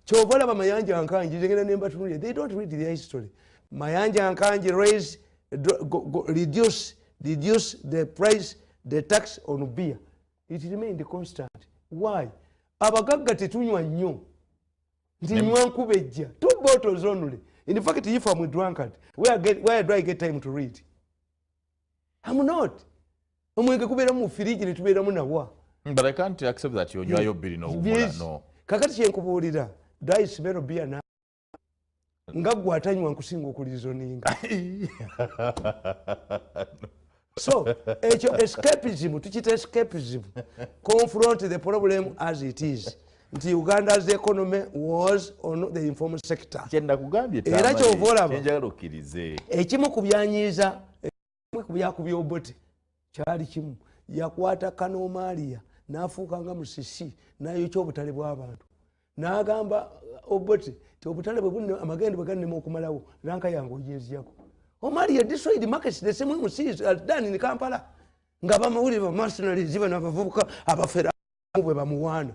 kyova olaba Mayanja Nkanji ngenda nembatunulira they don't read their history. Mayanja Nkanji reduce the price the tax on beer, it remained constant. Why? Abagagga tetunywa nnyo nti nywa nkubejja 2 bottles only. In fact, if I'm a drunkard, where do I get time to read? I'm not. Omwenge kubeera mu fridge ne tubeeramu nawa. But I can't accept that you're your bill no woman no. Kakati kyenkubuulira dry smell beer na nga gwe atanywa nkusinga okulizoninga. So, escapism, tukita escapism, confront the problem as it is. Nti Uganda's economy was on the informal sector. Era kyovolaba ekimu ku byanyiiza ku byakubya Obote kyali kimu yakwata Kanomalia n'afuuka nga musisi n'ayokya obutale bw'abantu n'agamba Obote ti obutale bwe bunne amagendo bwe gannema okumalawo ranka yange ogyeziyako. Omalia destroyed the markets the same way we see it done in Kampala nga bamawulire ba mercenaries bano abavubuka abafera bwe bamuwaana.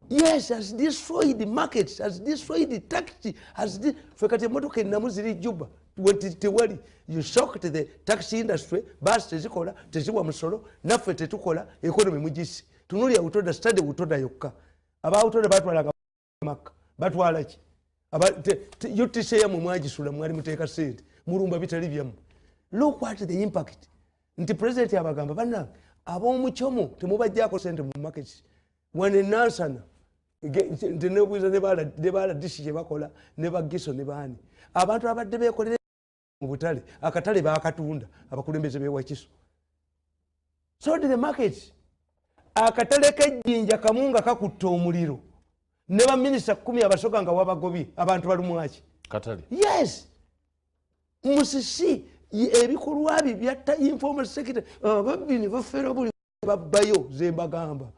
Yes, has destroyed the markets, has destroyed the taxi, has fekati emotoka ennamu ziri Juba tewali. You shocked the taxi industry, bus tezikola teziwa musolo naffe tetukola economy mugisi tunuli autoda study utoda yokka aba autoda batwala Makka batwala ki UTC ya mwagisula mwali muteeka sente mulumba bitali byamu. Look what the impact. Nti president abagamba bana ab'omuchomo temubajjako sente mu markets wane nansana ntenebwiza ne bala dishi kye bakola ne bagiso ne baani abantu abadde beekolera mu butale akatale baakatunda abakulembeze beewakiso. So the market akatale kejjinja kamunga kakutta omuliro ne baminisita 10 abasoka nga wabagobye abantu balumwaki katale. Yes, musisi ebikolwa byatta informal sector babini bafera buli babbayo zembagamba.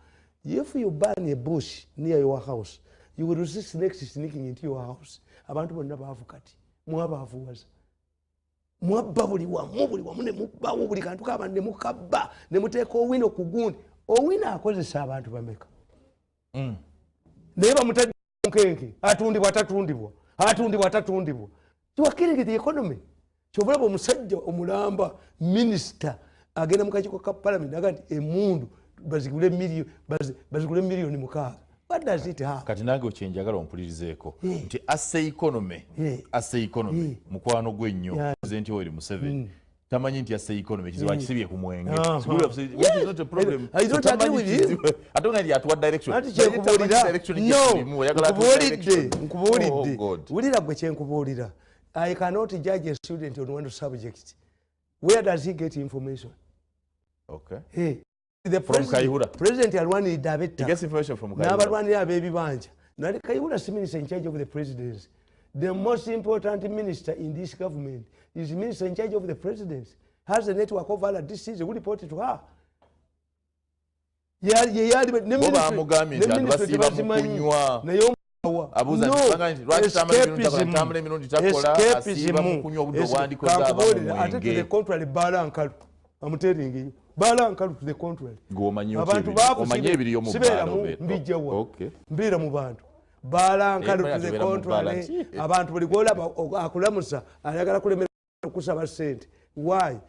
If you burn a bush near your house, you will resist snakes sneaking into your house. Abantu bonna baavu kati mwabavuwaza mwabba buli wamu ne mubbawo buli kantu kaba ne mukabba ne muteeka owino ku gundi. Owino akozesa abantu bameka naye bamutadde nkenke atundibwa tatundibwa. You are killing the economy. Kyobulaba omusajja omulamba minisita agenda mu kakiiko ka parliament aga nti emundu bazigule miliyoni 6. What does it have? Kati nange okyenjagala ompulirizeeko nti ase economy mukwano gwe nnyo President Yoweri Museveni tamanyi nti ase economy kizibu kisibye ku mwenge. I don't agree with you. I don't know yatwa direction. Nkubuulidde wulira gwe kyenkubuulira. I cannot judge a student on one subject. Where does he get information? Okay. Hey, the president alwanirira abetta. He gets information from Kaihura. N'abalwanirira ab'ebibanja. Nali Kaihura si minister in charge of the presidency. The most important minister in this government is the minister in charge of the presidency. Has a network of all this season. Who reported to her? Balankalu to the contrary. Abantu mbira mu bantu balankalu to the contrary. Abantu buli gola akulamusa ayagala kulemera kusaba sente. Why?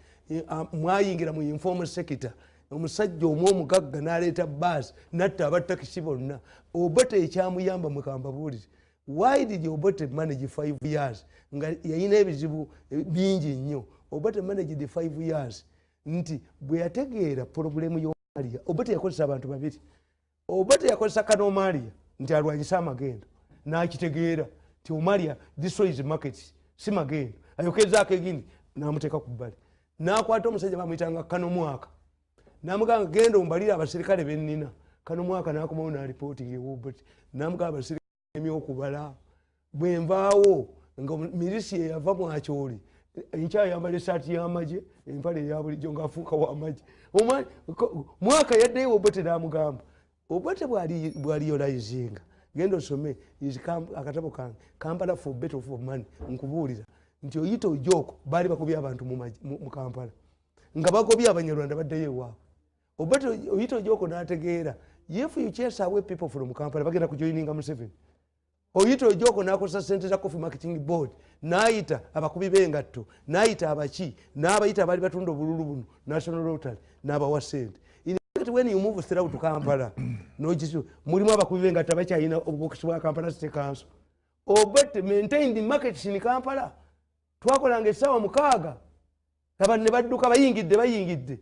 Mwayingira mu informal sector. Omusajja omugagga n'aleeta bus natta abatakisi bonna. Obote ekyamuyamba mukamba bulizi. Why did Obote manage 5 years? Nga yayina ebizibu bingi nnyo. Obote manage the 5 years. Nti bwe yategeera problemu y'Omalia. Obote yakozesa abantu babiri. Obote yakozesa Kanomalia nti alwanyisa amagendo. N'akitegeera nti Omalia destroys markets. Si magendo. Ayokezaako egindi n'amuteeka ku bbali. N'akwata omusajja bamuyitanga Kanomwaka. Namugamba genda ombalira abaserikale bennina kano mwaka nakomawo na reporting ewobert namugamba abasirikale emyokubala bwe nvaawo nga milisi eyava mwakyoli nkyayambala esaati y'amagye empale eya bulijjo ng'afuuka w'amagye mwaka yaddeyo obote namugamba obote bw'aliyolayizinga genda osome akatabo kange Kampala for better for money nkubuulira nti oyita ojoko baali bakubye abantu mu Kampala nga bagobye abanyarwanda baddeyo ewaabwe obote oyita ojoko n'ategeera if you chase away people from Kampala bagenda kujoininga Museveni oyita ojoko n'akozesa ssente za coffee marketing board n'ayita abakubi b'engatto n'ayita abaki n'abayita abaali batunda obululu buno National Rotary n'abawa ssente when you move throughout to Kampala nojisu mulimu abakubi b'engatto abakyalina obubokisi bwa Kampala City Council but maintain the markets in Kampala twakolanga essaawa 6 abantu ne badduka bayingidde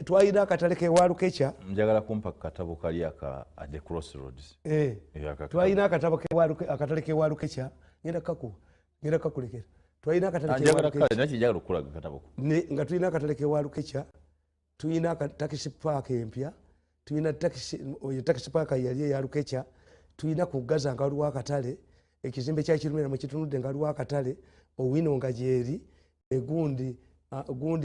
twalina akatale k'ewalukeca njagala kumpa katabo kali aka at the crossroads twalina akatale k'ewalukeca ngenda kakulekera twalina nga tulina akatale k'ewalukeca tulina taxi park empya tulina taxi park yali eya lukeca tulina ku Gaza nga waliwo akatale ekizimbe kya Kirumira mu kitunudde nga waliwo akatale Owino nga gyeri gundi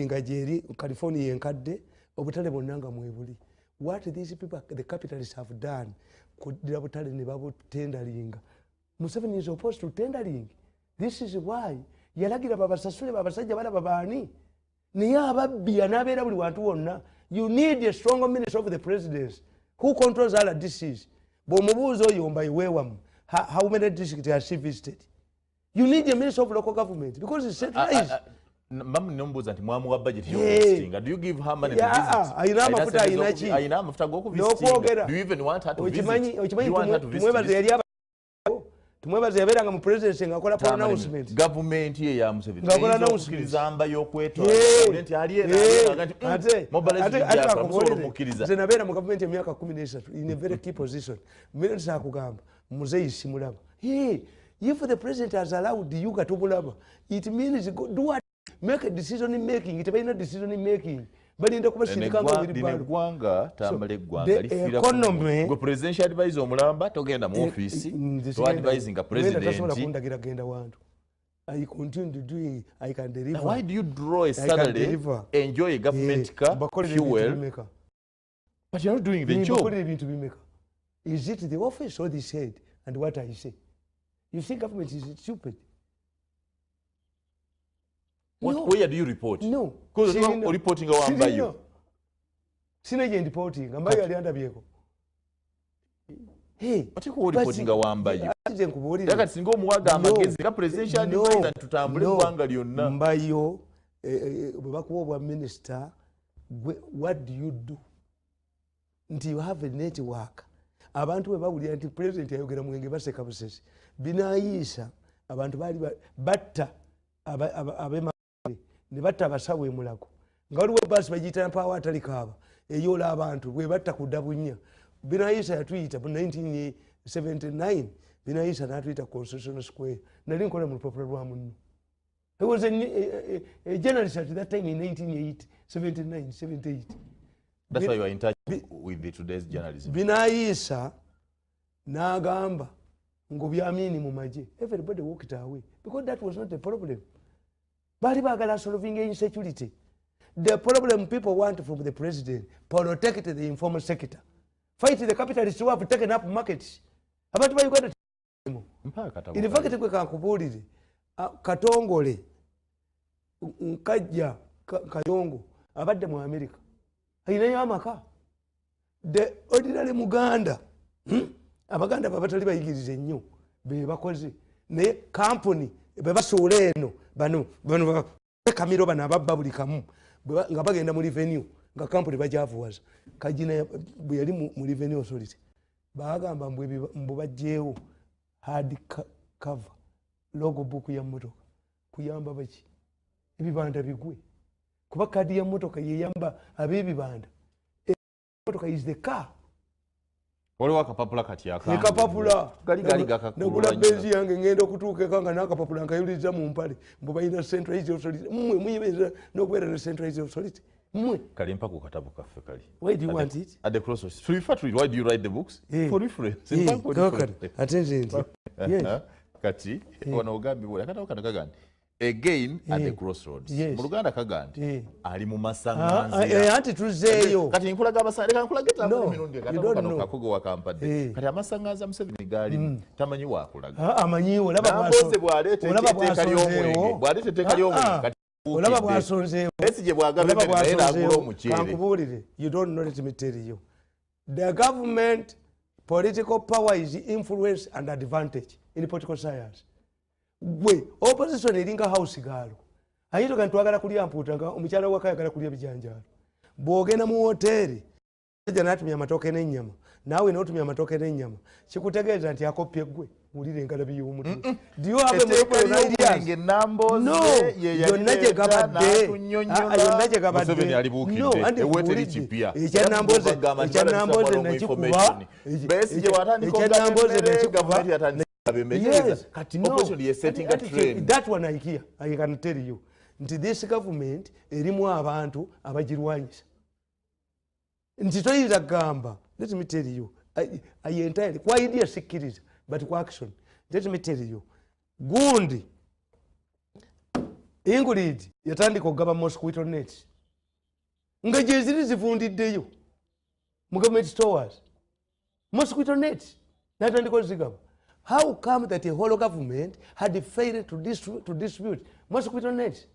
nga gyeri California enkadde obutale bonna nga mwebuli what these people the capitalists have done kuddira butale ne babutendalinga Museveni is opposed to tendering this is why yalagira babasasule babasajja balaba baani niye ababbi anabeera buli wantu wonna you need a strong minister of the presidency who controls all disease bw'omubuuza oyo mbayiweewamu how many districts has she visited you need a minister of local government because it's centralized Mama nombuza nti mwamuwa budget yo visiting. Do you give her money to visit? Aina amafuta aina ki? Aina amafuta go ku visiting. Do you even want her to visit? Okimanyi tumwebaza yali tumwebaza yaberanga mu presidency ngakola pronouncement. Government ye ya Museveni. Ngakola announcement zamba yokwetwa. President aliera ate mobilize ya mukiriza. Zenabera mu government emyaka 13 in a very key position. Minister akugamba muzeyi simulaba. If the president has allowed you to bulaba, it means do what make a decision in making. It may not decision in making. But in the question, the economy, go presidential advisor Omulamba to get an office to advising a president. I continue to do. I can deliver. Why do you draw a salary, enjoy a government car, fuel, but you're not doing the job? Is it the office or the head? And what I say? You think government is stupid? Where do you report? No. Because you're reporting our Ambayo. Sinaje reporting. Ambayo alianda bieko. Hey. What you reporting our Ambayo? Aje nkubulira. Daga singo muwaga amagezi ka presidential advisor tutambule kwanga lyonna. Ambayo bakuwa minister what do you do? Until you have a network. Abantu we bawulira nti president ayogera mwenge baseka busesi. Binayisa abantu bali batta abema ne batta basawe mulago ngaliwo basi bagita power atalikaba eyola abantu bwe batta kudabunya binayisa yatuyita mu 1979 binayisa natuyita Constitutional Square nali nkola mu popular rwa munno. He was a journalist at that time in 1979 78. That's why you are in touch with the today's journalism. Binayisa nagamba ngo byamini mu maje. Everybody walked away because that was not the problem. Bali bagala solving insecurity. The problem people want from the president, protect the informal sector. Fight the capitalists who have taken up markets. Abantu bayuganda in fact kwe kankubulire Katongole nkajja Kayongo abadde mu America ayinayo amaka the ordinary Muganda abaganda babatali bayigirize nnyo be bakoze ne company be basuula eno bano kamiro bana ababba buli kamu nga bagenda mu revenue nga company bajavuwaza kajina bwe yali mu revenue authority bagamba mbu bajjeewo hard cover logo book ya motoka kuyamba baki ebibanda bigwe kuba kadi ya motoka yeyamba ab'ebibanda motoka is the car. Wale wakapapula kati ya kamba. Nikapapula. Gali gakakulu. Nagula benzi yange ngenda okutuuka kanga nakapapula nkayuliza mu mpale. Mbu bayina centralized authority. Muyibeza n'okubeera ne centralized authority. mwe kalimpa ku katabu kaffe kali. Why do you want it? At the crossroads. To refer to it, why do you write the books? For reference. Attention. Yes. Kati wano ogambi bwe akatabu kano kagandi. Again at the crossroads. Mu Luganda kagandi ali mu masanganzira. Anti tuzeeyo. Kati nkulaga abasanze nkulageta mu mirundi katabu kano kakogo wakampadde. Kati amasanganza Museveni gali tamanyi wakulaga. Amanyiwo laba bwaso. Bwaleeta etteeka ly'omwenge. Bwaleeta etteeka ly'omwenge. Olaba bwasonzeewo. Esije bwagabe era agula omuceere. Kankubuulire, you don't know, let me tell you. The government political power is influence and advantage in political science. Gwe opposition eringa house gaalo. Ayito kan twagala kulya mpuuta nga omukyala wakayagala kulya bijanjaalo. Bw'ogenda mu hoteri ejja n'atumya amatooke n'ennyama. Naawe n'otumya amatooke n'ennyama. Kikutegeeza nti akopye gwe wulire engalabi y'omutwe. Do you have a monopoly ideas? No, yonna gye gabadde. Yonna gye gabadde. No, andi wulidde. Ekyannamboze nakikuba. Ekyannamboze nakikuba. Yes, opposition is setting a trend. That one I can tell you. Nti this government erimu abantu abagirwanyisa. Nti toyinza gamba. Let me tell you. I entirely kwa idea sikiriza but kwa action. Let me tell you. Gundi Ingrid yatandika okugaba mosquito nets. Nga gye ziri zivundiddeyo mu government stores. Mosquito nets natandika ozigaba. How come that a whole government had failed to distribute mosquito nets?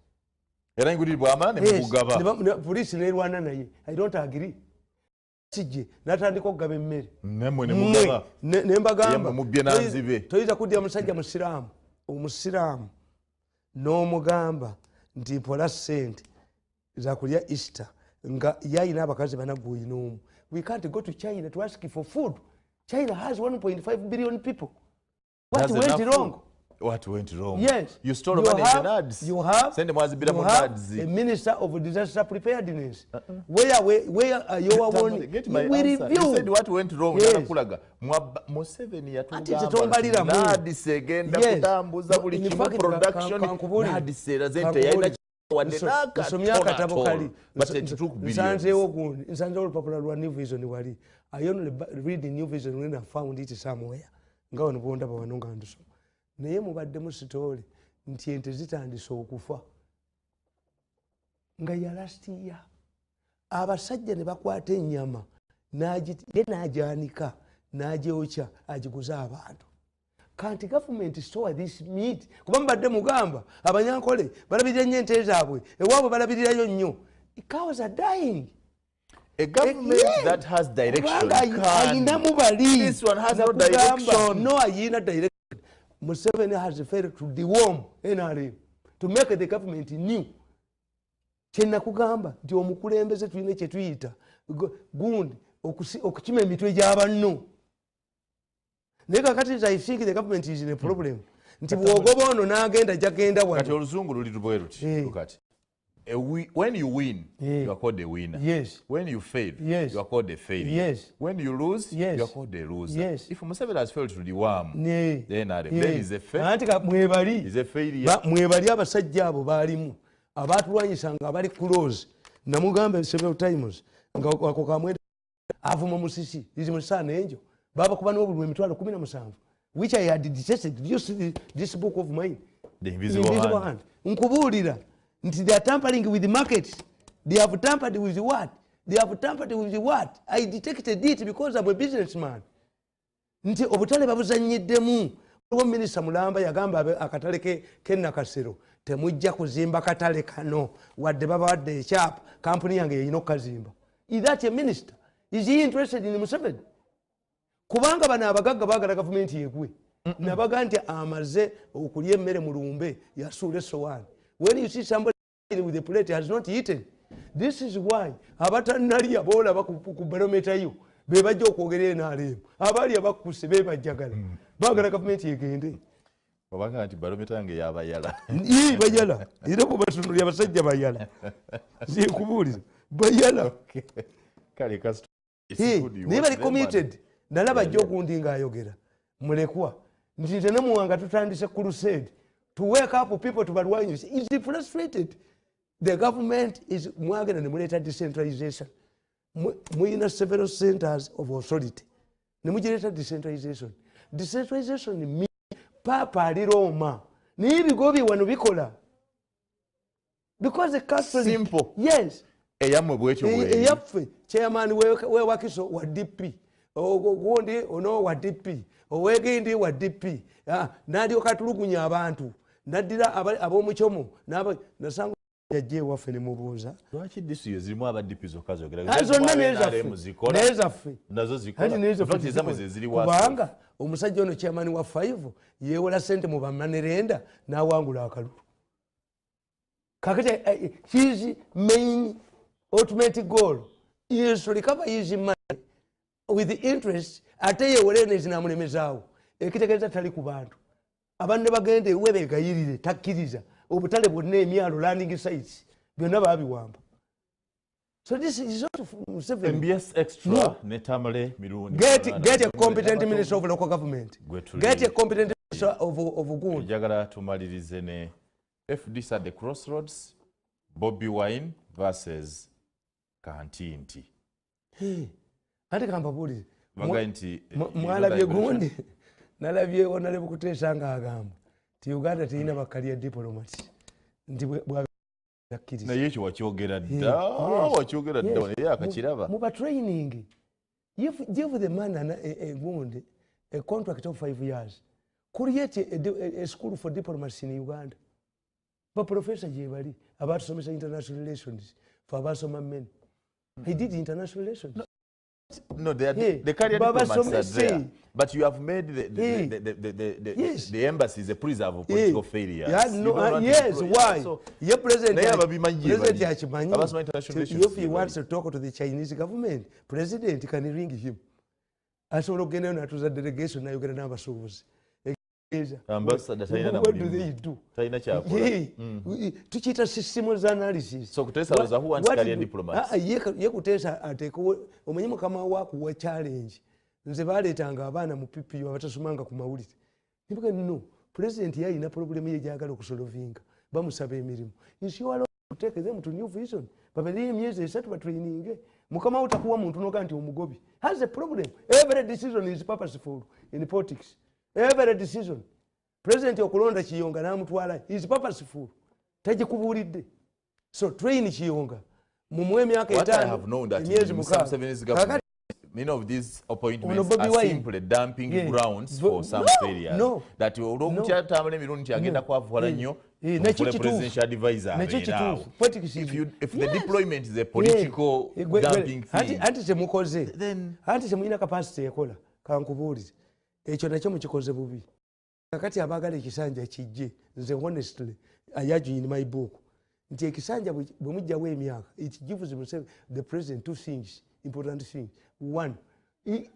Era Ingrid bw'amala ne mugaba. Police n'erwana naye. I don't agree. Sije natandika okugaba emmere. Nemwe ne mugaba. Ne mbagamba. Mubye nanzibe. Toyinza kuddya musajja omusiraamu n'omugamba nti mpola ssente za kulya Easter nga yayina abakazi banaggwe n'omu. We can't go to China to ask for food. China has 1.5 billion people. What went wrong? What went wrong? Yes. You stole money in ads. You have a minister of disaster preparedness. Where are your warning? We review. You said what went wrong. Yes. Museveni yatugamba nadise egenda kutambuza buli kimu production nadise razente yaina nsomya akatabo kali nsanzeewo gundi nsanzeewo olupapula lwa New Vision wali. I only read the New Vision when I found it somewhere. Nga wano bwondaba wano nga ndusoma. Naye mubaddemu sitooli nti ente zitandise okufa nga ya last year. Abasajja ne bakwata ennyama ye n'agyanika n'agyokya agiguza abantu. Can't government store this meat? Kuba mbadde mugamba abanyankole balabirira nnyo ente zaabwe ewaabwe balabirirayo nnyo. Cows are dying. A government that has direction this one has no direction. No, ayina direction. Museveni has failed to deworm NRM, to make the government new. Kyena kugamba nti omukulembeze tulina kye tuyita gundi okukima emitwe gy'abanno. Naye kakati I think the government is in a problem. Nti bw'ogoba ono n'agenda jagenda wano. Kati oluzungu luli bwe luti. When you win, you are called a winner. Yes. When you fail, yes, you are called a failure. Yes. When you lose, yes, you are called a loser. Yes. If Museveni has failed to deworm, then is a failure. Anti mwebali. Is a failure. Mwebali abasajja abo baalimu. Abatulwanyisa nga bali close. Namugamba several times. Nga wako kamweda. Avuma musisi. Izi musana enjo. Baba kuba n'obulumi emitwalo 17. Which I had detested. Did you see this book of mine? The Invisible Hand. Nkubuulira. They are tampering with the markets. They have tampered with what? They have tampered with what? I detected it because I'm a businessman. Nti obutale babuzanyiddemu. Olwo Minisita Mulamba yagamba akatale Kenna Kasero temujja kuzimba katale kano wadde babawadde ekyapa kampuni yange yeyina okukazimba. Is that a minister? Is he interested in Museveni? Kubanga bano abagagga baagala gavumenti yegwe. Nabaga nti amaze okulya emmere mu lumbe yasuula essowaani. When you see somebody with a plate has not eaten, this is why abatanali abolaba ku barometer yo be bajja okwogera NRM abali abakuse be bajjagala bagala government yegende babanga nti barometer yange yabayala bayala era ku batunuli abasajja bayala zikubuuliza bayala kale cast ne bali committed nalaba jjo gundi nga ayogera mulekwa nti tene muwanga tutandise crusade to wake up people to balwanyisa. Is he frustrated? The government is mwagenda nemuleta decentralization. Muyina several centers of authority. Nemujireta decentralization. Decentralization means Papa ali Roma. Nibigobi wano bikola. Because the Catholic simple. Yes. Eyamwe bwetyo bwe. Eyaffe chairman we wakiso wa DP. Ogondi ono wa DP. Owegindi wa DP. Nadi okatulugunya abantu. Nadira abomuchomo naba nasango yaje waffe ne mubuuza. Lwaki disiyo zirimu aba DP zokazo gerageza. Azonna neza ffe. Nazo zikola. Lwaki zamwe ziri waso. Kubanga omusajja ono chairman wa 5 yewola sente mu bamanerenda n'awangula akalulu. Kakati his main ultimate goal is to recover his money with the interest ate yewole nezinamulemezaawo. Ekitegeeza tali ku bantu. Abantu ne bagenda ewe begayirire takkiriza obutale bwonna emyalo landing sites byonna baabiwamba. So this is not MBS extra netamale mirundi. Get a competent minister of local government. Get a competent minister of Uganda. Jagala tumalirize ne FDC at the crossroads. Bobby Wine versus Kantinti. Hey, ate kamba buli. Baganti mwalabye gundi. Nalabye Honorable Kutesa nga agamba. Ti Uganda teyina bakalia diplomats. Ndi bwa na yecho wakyogera dda wakyogera dda naye akakiraba muba training give the man a contract of 5 years create a school for diplomacy in Uganda but professor jebali about some international relations for abasoma men he did international relations no the career diplomats are there but you have made the embassy a preserve of political failure. Yes, why? So, your president if he wants to talk to the Chinese government, president can ring him. I saw again to the delegation now you get another source. Ambassador, what do they do? To cheat a systems analysis. So Kutesa who wants career diplomats. Kutesa ateko omanyimu kama waku wa challenge. Nze baleetanga abaana mu PPU abatasomanga ku mawulire. Nibuka no president yalina problem ye gyagala okusolvinga bamusaba emirimu. Nshiwalo take them to new vision. Babali emyezi 3 ba training. Mukama utakuwa muntu noga nti omugobi. Has a problem. Every decision is purposeful in politics. Every decision. President okulonda Kiyonga namutwala is purposeful. Tajikubulidde. So train Kiyonga. Mumwe myaka 5. What I have known that in some 70s government many of these appointments are simply dumping grounds for some failures. No. That you don't chamale mirundi agenda kwavuala nnyo for presidential advisor. If the deployment is a political dumping thing, anti semukoze anti semuyina capacity ekola kankubuulize ekyo nakyo mukikoze bubi. Kakati abagala ekisanja kijje nze honestly I argue in my book nti ekisanja bwe mujjawo emyaka it gives the president two things, important things. One, he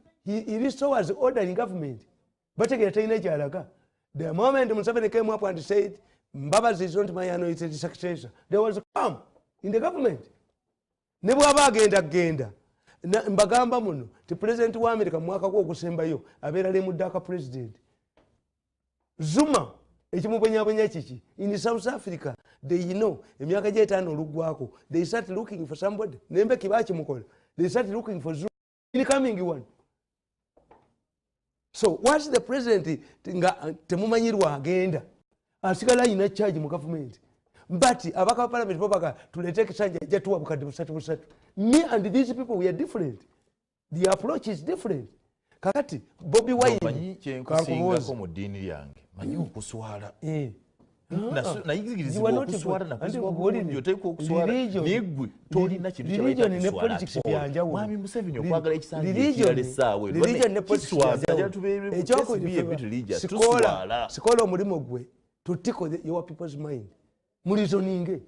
restores order in government. But the moment Museveni came up and said, Mbabazi is not my anointed successor, there was a calm in the government. Nebwaba agenda. Mbagamba muno, the president wa America mwaka gwo okusembayo abeera le muddaka president. Zuma, ekimubonyabonye kiki. In South Africa, they emyaka gye 5 olugwako, they start looking for somebody. Nembe kibachi mukola. They start looking for Zuma. Incoming one. So once the president temumanyirwa agenda asigala ina charge mu government but abaka parliament babaka tulete kisanja jatuwa bukadde busatu. Me and these people we are different. The approach is different. Kakati Bobby Wine manyi kyenkusinga ko mu dini lyange manyi okuswala nayigirizibwa okuswala nigwe tolina kintu mwami Museveni okwagala ekisanja lesaawe sikola omulimu gwe to tickle your people's mind mulizoninge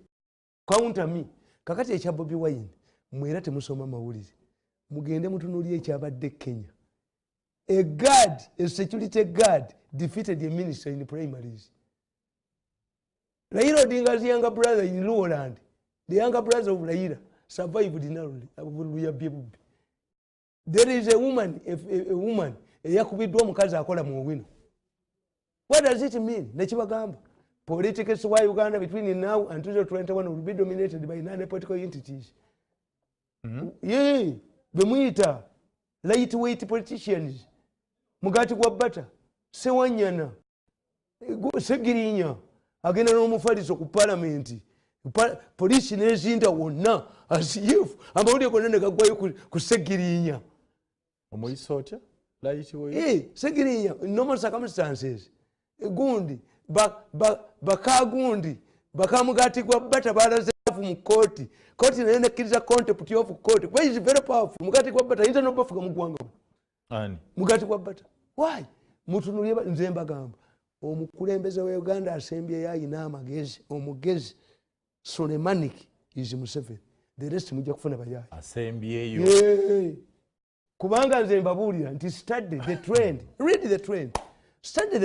counter me kakati ekya Bobby Wine mwera temusoma mawulire mugende mutunuli ekyabadde Kenya. A security guard defeated a minister in the primaries. Raila Odinga's younger brother in Luoland, the younger brother of Raila, survived in Aruli. There is a woman, a Yakubidwa mukazi akola mu wino. What does it mean? Nechibagamba. politics wa Uganda between now and 2021 will be dominated by non-political entities. Yeah, bemuyita lightweight politicians. Mugati gwa bata Sewanyana Segirinya agenda n'omufaliso ku parliament police nezinda wonna asif amawulire gonna ne gagwayo ku Segirinya omulisotya lightweight Segirinya normal circumstances gundi bakagundi bakamugati gwa bata balaze mu court nene kiriza contempt of court why is very powerful mugati gwa bata inza nobafuka mu gwanga ani mugati gwa bata why mutunulie nze mbagamba omukulembeze wa Uganda asembye yayina amagezi omugezi Solemanic is Museveni the rest mujja kufuna bayayi asembyeyo kubanga nze mbabuulira nti study the trend read the trend study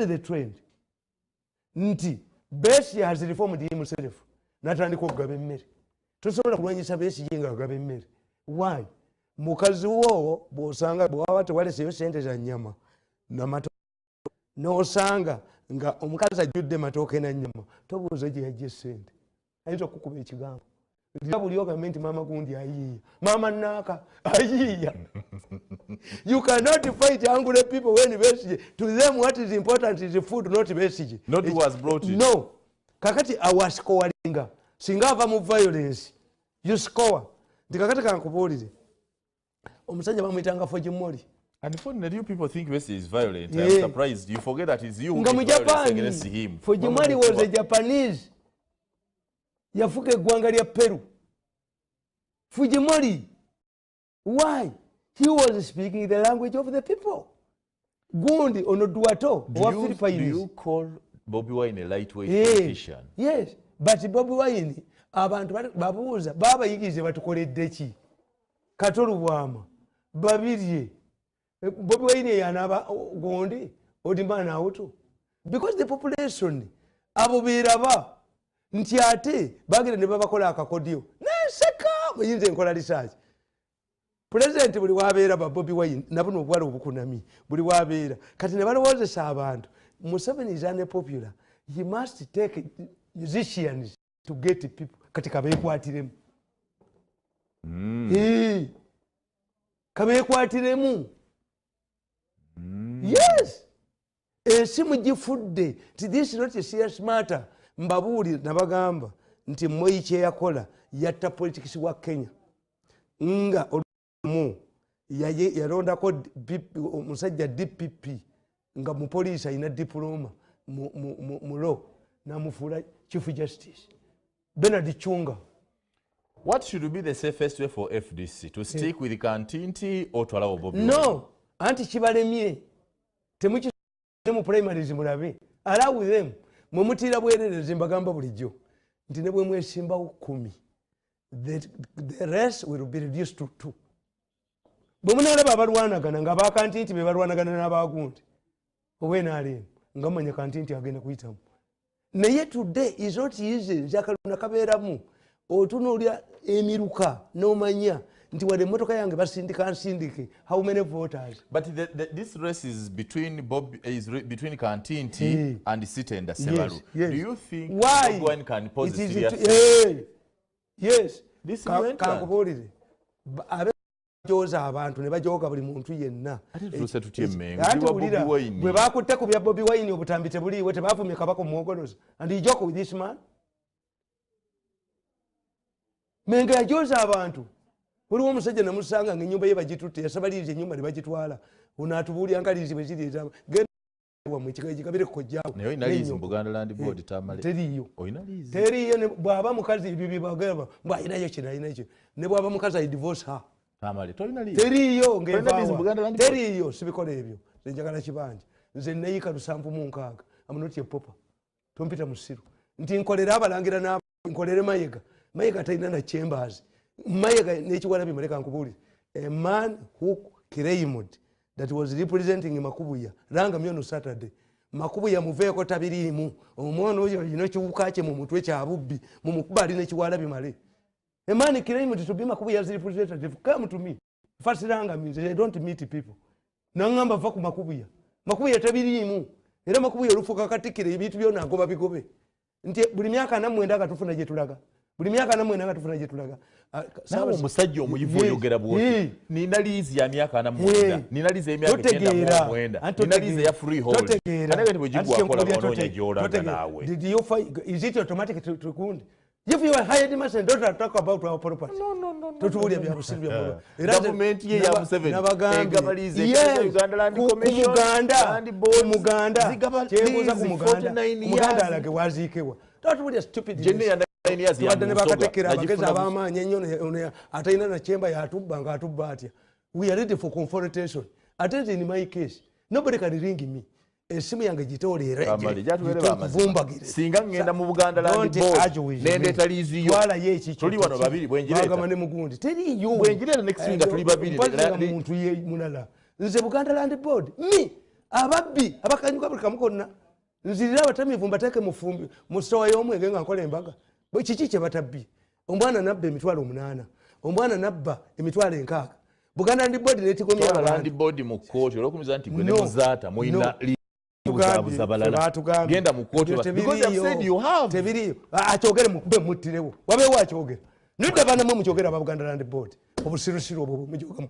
the trend nti Besigye has reformed himself natandika okugaba emmere tosobola kulwanyisa Besigye nga agaba emmere why mukazi wo bw'osanga bw'waba tewaleseyo sente za nnyama n'amatooke n'osanga nga omukazi ajjudde matooke na nnyama tobuuza gye yajja sente ayinza okukuba ekigambo nti buli ogamba nti maama gundi ayiiya maama naaka ayiiya you cannot fight angry people when Besigye to them what is important is food not Besigye not who has brought it no kakati awascoringa singa ava mu violence you score nti kakati kankubuulire omusajja bamuyitanga Fojimori. Unfortunately, you people think Besigye is violent. Yeah. I'm surprised. You forget that it's you who is Japan against him. Fojimori was a Japanese. Yafuka eggwanga lya Peru. Fujimori. Why? He was speaking the language of the people. Gundi Onoduato. Do you call Bobi Wine a lightweight politician? Yes. But Bobi Wine, abantu babuuza babayigize batukoledde ki? Katolubwama. Babirye. Bobi Wine yanaba gundi odimana auto. Because the population abo biraba nti ate bagire ne babakola akakodyo. Neseka muyinze nkola research. President buli wabeera ba Bobi Wine nabuno obwala obukunami buli wabeera kati ne balowozesa abantu Museveni is unpopular. He must take musicians to get people kati kabekwatiremu. Kabekwatiremu. Yes. Esimu gifudde. This is not a serious matter. Mbabuli nabagamba nti Moiche yakola yatta politics wa Kenya. Nga olumu yalondako omusajja DPP nga mu police ina diploma mu law namufuula chief justice Bernard Chunga. What should be the safest way for FDC to stick with Kantinti or to allow Bobi Wine? No, anti kibalemye temuki mu primaries mulabe allow them mumutira bwerereze mbagamba bulijjo nti ne bwe mwesimba 10 the rest will be reduced to 2. Bwemunalaba abalwanagana nga bakantinti be balwanagana n'abagundi owenaalemu nga manya kantinti agenda kuyitamu naye today is not easy njakaluna kabeeramu otunuulya emiruka n'omanya nti wadde emmotoka yange basindika nsindike how many voters. But this race is between Kantinti and Sitenda Sebalu. Yes. Do you think Bobi Wine can pose a serious yes. This is kankubuulire abejoza abantu ne bajoga buli muntu yenna bwe bakutte ku bya Bobi Wine obutambi tebuliiwe tebavumye kabaka omwogoloza and you joke with this man. Menga yajoza abantu waliwo omusajja namusanga ng'ennyumba ye bagitutte yasabaliriza ennyumba ne bagitwala onaatubuulya nkalizi bwe ziri wamwe ekigabire kojjaawo naye olina liizi mu Buganda Land Board tamale teriiyo olina liizi teriiyo bw'aba mukazi ebyo bibagamba mbw'alinayo kino alina ekyo ne bw'aba mukazi ayidivorce her tamale tolina liizi teriiyo ng'evaawa teriiyo sibikola ebyo nze njagala kibanja nze neeyika 760 amunoti epopa tompita musiru nti nkolere abalangira n'aba nkolere Mayiga talina na chambers Mayiga n'ekiwalabi maleka nkubuulire a man who claimed that was representing Makubuya langa myono Saturday Makubuya muveeko tabiriimu omwana oyo alina kiwuka kye mu mutwe kya bubbi mu mukuba alina ekiwalabi male a man claimed to be Makubuya's representative come to me first langa means I don't meet people nangamba va ku Makubuya tabiriimu era makubu yerufuka Katikiro ebintu byonna agoba bigobe nti buli myaka 4 nga tufuna gye tulaga buli myaka 4 nga tufuna gye tulaga sawa omusajja omuyivu oyogera bwoti nina liizi ya myaka 4 nina liizi ya myaka 9 nina liizi ya freehold anagati bwejigwa akola ononya gyolanga nawe did you find is it automatic to kund if you are hired must don't talk about our property no tutubulya bya busibya bolo government ye ya Museveni egabalize Uganda Land Commission Muganda chebuza ku Muganda alage wazikewa tutubulya stupid jenne ya 9 years ya Katikiro abageza abamanye nnyo atayina na chemba ya atubba nga atubba atya we are ready for confrontation attend in my case nobody can ring me esimu yange gitolere vumbagire singa ngenda mu Buganda Land Board nende taliziyo wala ye ekicho tuli wano babiri bwenjireta bagama ne mugundi teriyo bwenjireta next week tuli babiri muntu ye munala nze Buganda Land Board mi ababbi abakanyuka buli kamukonna nzirira abatamivu mbateke mufumbi musowa y'omwenge nga nkola embaga bwe kiki kye batabbi omwana nabba emitwalo 8 omwana nabba emitwalo 6 Buganda Land Board netigomya Land Board mu kooti olwokumiza nti gwe ne muzaata moyina genda mu kooti because I've said you have tebiriyo akyogere mukube muttirewo wabeewo akyogera nidda banamu mukyogera aba Buganda Land Board obusirusiru obwo mujogamu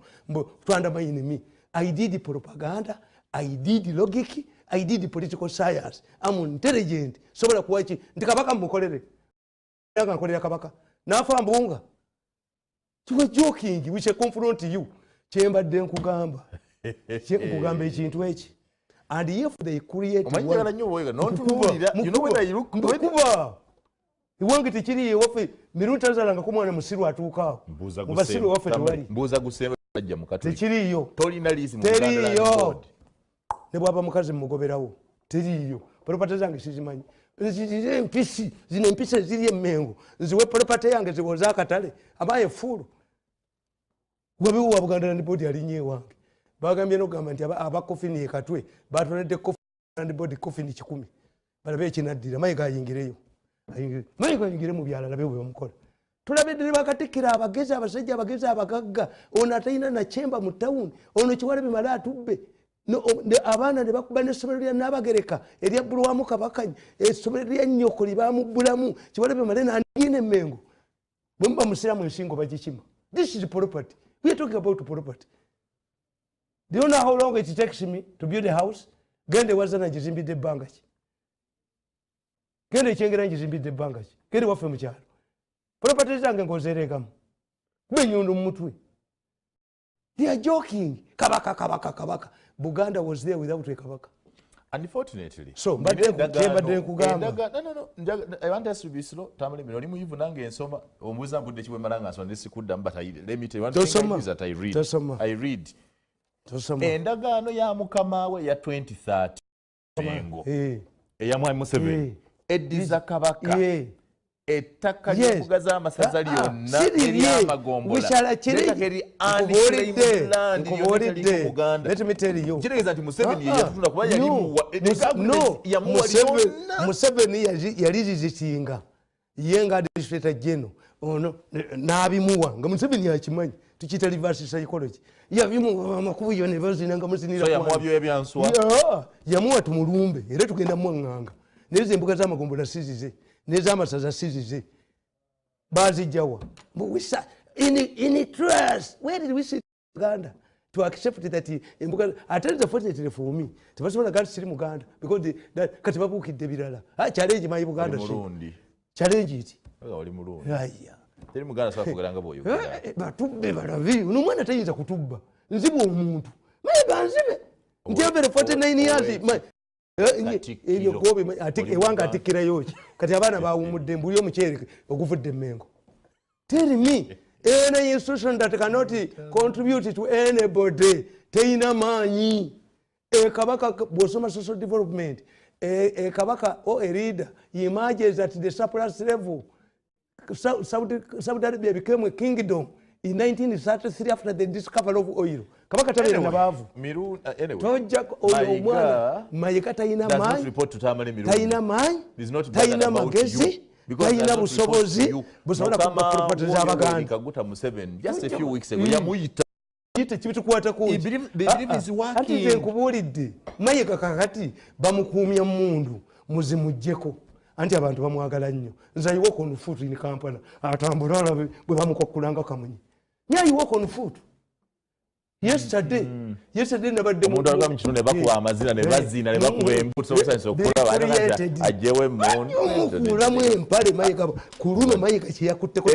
twanda mayini mi I did propaganda I did logic I did political science I'm intelligent sobola kuwachi ndi kabaka mukolere yanga nkolera kabaka nafa mbunga tuwe joking we shall confront you chemba de nkugamba nkugamba ekintu eki and if they create omanyala nnyo boyega nontulira you know whether you look kuba iwange tikiri wofe miruta zalanga ko mwana musiru atuuka mubasiru wofe tewali mbuza gusemba ajja mukatu tikiriyo tolina lizi mu Buganda Land Board ne bwaba mukazi mugoberawo teriyo property zange sizimanyi zine mpisi ziri emengo nziwe property yange ziwoza akatale abaye fulu wabiwo wa Buganda Land Board alinye wange bagambye no gamba nti aba coffin ekatwe batwalede coffin Land Board coffin 10 balabe ekinaddira Mayiga ayingireyo Mayiga ayingire mu byala labe bwe bamukola tulabedde Katikiro abagezi abasajja abagezi abagagga ono atayina na chemba mu town ono kiwale bimala atubbe no abana ne bakuba n'essomero lya Nabagereka erya Bulwamu Kabakanya essomero lya Nnyoko libamubulamu kiwale bimala n'anyine Mengo bwe musiramu ensingo bagikima this is property we are talking about property. Do you know how long it takes me to build a house? Gende wazana jizimbide bangachi. Gende chengera jizimbide bangachi. Gende wafe mchalo. Property zange ngozerekamu. Benyundu mutwe. They are joking. Kabaka. Buganda was there without a kabaka. Unfortunately. So, but no. I want us to be slow. Tamale minoli mu yivu nange ensoma. Omuza mbudde kibwe malanga so ndisikudda mbata let me tell you one thing is that I read. Endagaano ya mukama we ya 2030 mengo eya mwami Museveni eddiza kabaka ettaka ly'embuga z'amasaza lyonna ery'amagombola let me tell you kitegeeza nti Museveni yatutunda kuba Museveni yalizizitinga ye nga administrator general ono n'abimuwa nga Museveni yakimanyi tukita reverse psychology yabimu amakubu yone bazinanga muzinira so yamwabyo yabyanswa yamuwa tumulumbe era tugenda mwanganga neze embuga z'amagombola sizize neze amasaza sizize bazijawa in trust where did we see Uganda to accept that embuga atende fortunately for me tebasobola gati siri Muganda because kati babukidde birala challenge my Buganda challenge it oli mulungi aya teri Muganda swa kugeranga boyo batubbe balavi uno mwana tayinza kutubba nzibu omuntu Mayiga nzibe njebere 49 years ebyo gobe ewanga atikira yoki kati abana bawumudde mbuli omukyere oguvudde Mengo tell me any institution that cannot contribute to anybody tayina maanyi kabaka bwosoma social development kabaka or a leader he emerges at the surplus level. Saudi Arabia became a kingdom in 1933 after the discovery of oil. Kabaka tabira nabavu. Miru anyway. Toja omwana Mayiga tayina manyi. Report to Tamale Miru. Tayina manyi. Tayina magezi. Tayina busobozi. Busobola kuba properties z'Abaganda. Kaguta Museveni just a few weeks ago yamuyita yite kibitukwata ku ati nze nkubuulidde Mayiga kakati bamukuumya mundu muzimujjeko anti abantu bamwagala nnyo nze I walk on foot in Kampala atambula alabe bwe bamukokkulanga kamunyi I walk on foot yesterday nabadde omuntu alga mu kitundu ne bakuwa amazina ne bazina ne bakuba embuto okusanyusa okulaba ajewe mulamu empale Mayiga ku luno Mayiga kye yakutteko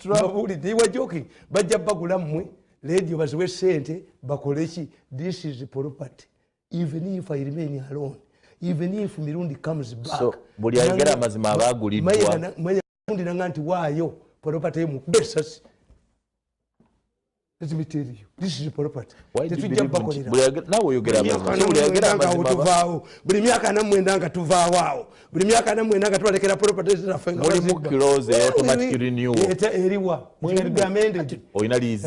babuulidde iwa joking bajja bagula mmwe radio baziwe ssente bakoleki this is property even if I remain alone even if Mirundi comes back so buli ayogera amazima abaguliddwa Mirundi nanga nti waayo property mu besasi. Let me tell you, this is property. Why did you now you get a buli myaka namwenda nga tuvaawo buli myaka namwenda nga twalekera properties zafenga muri mu close automatic renewal eriwa amended oyina lizi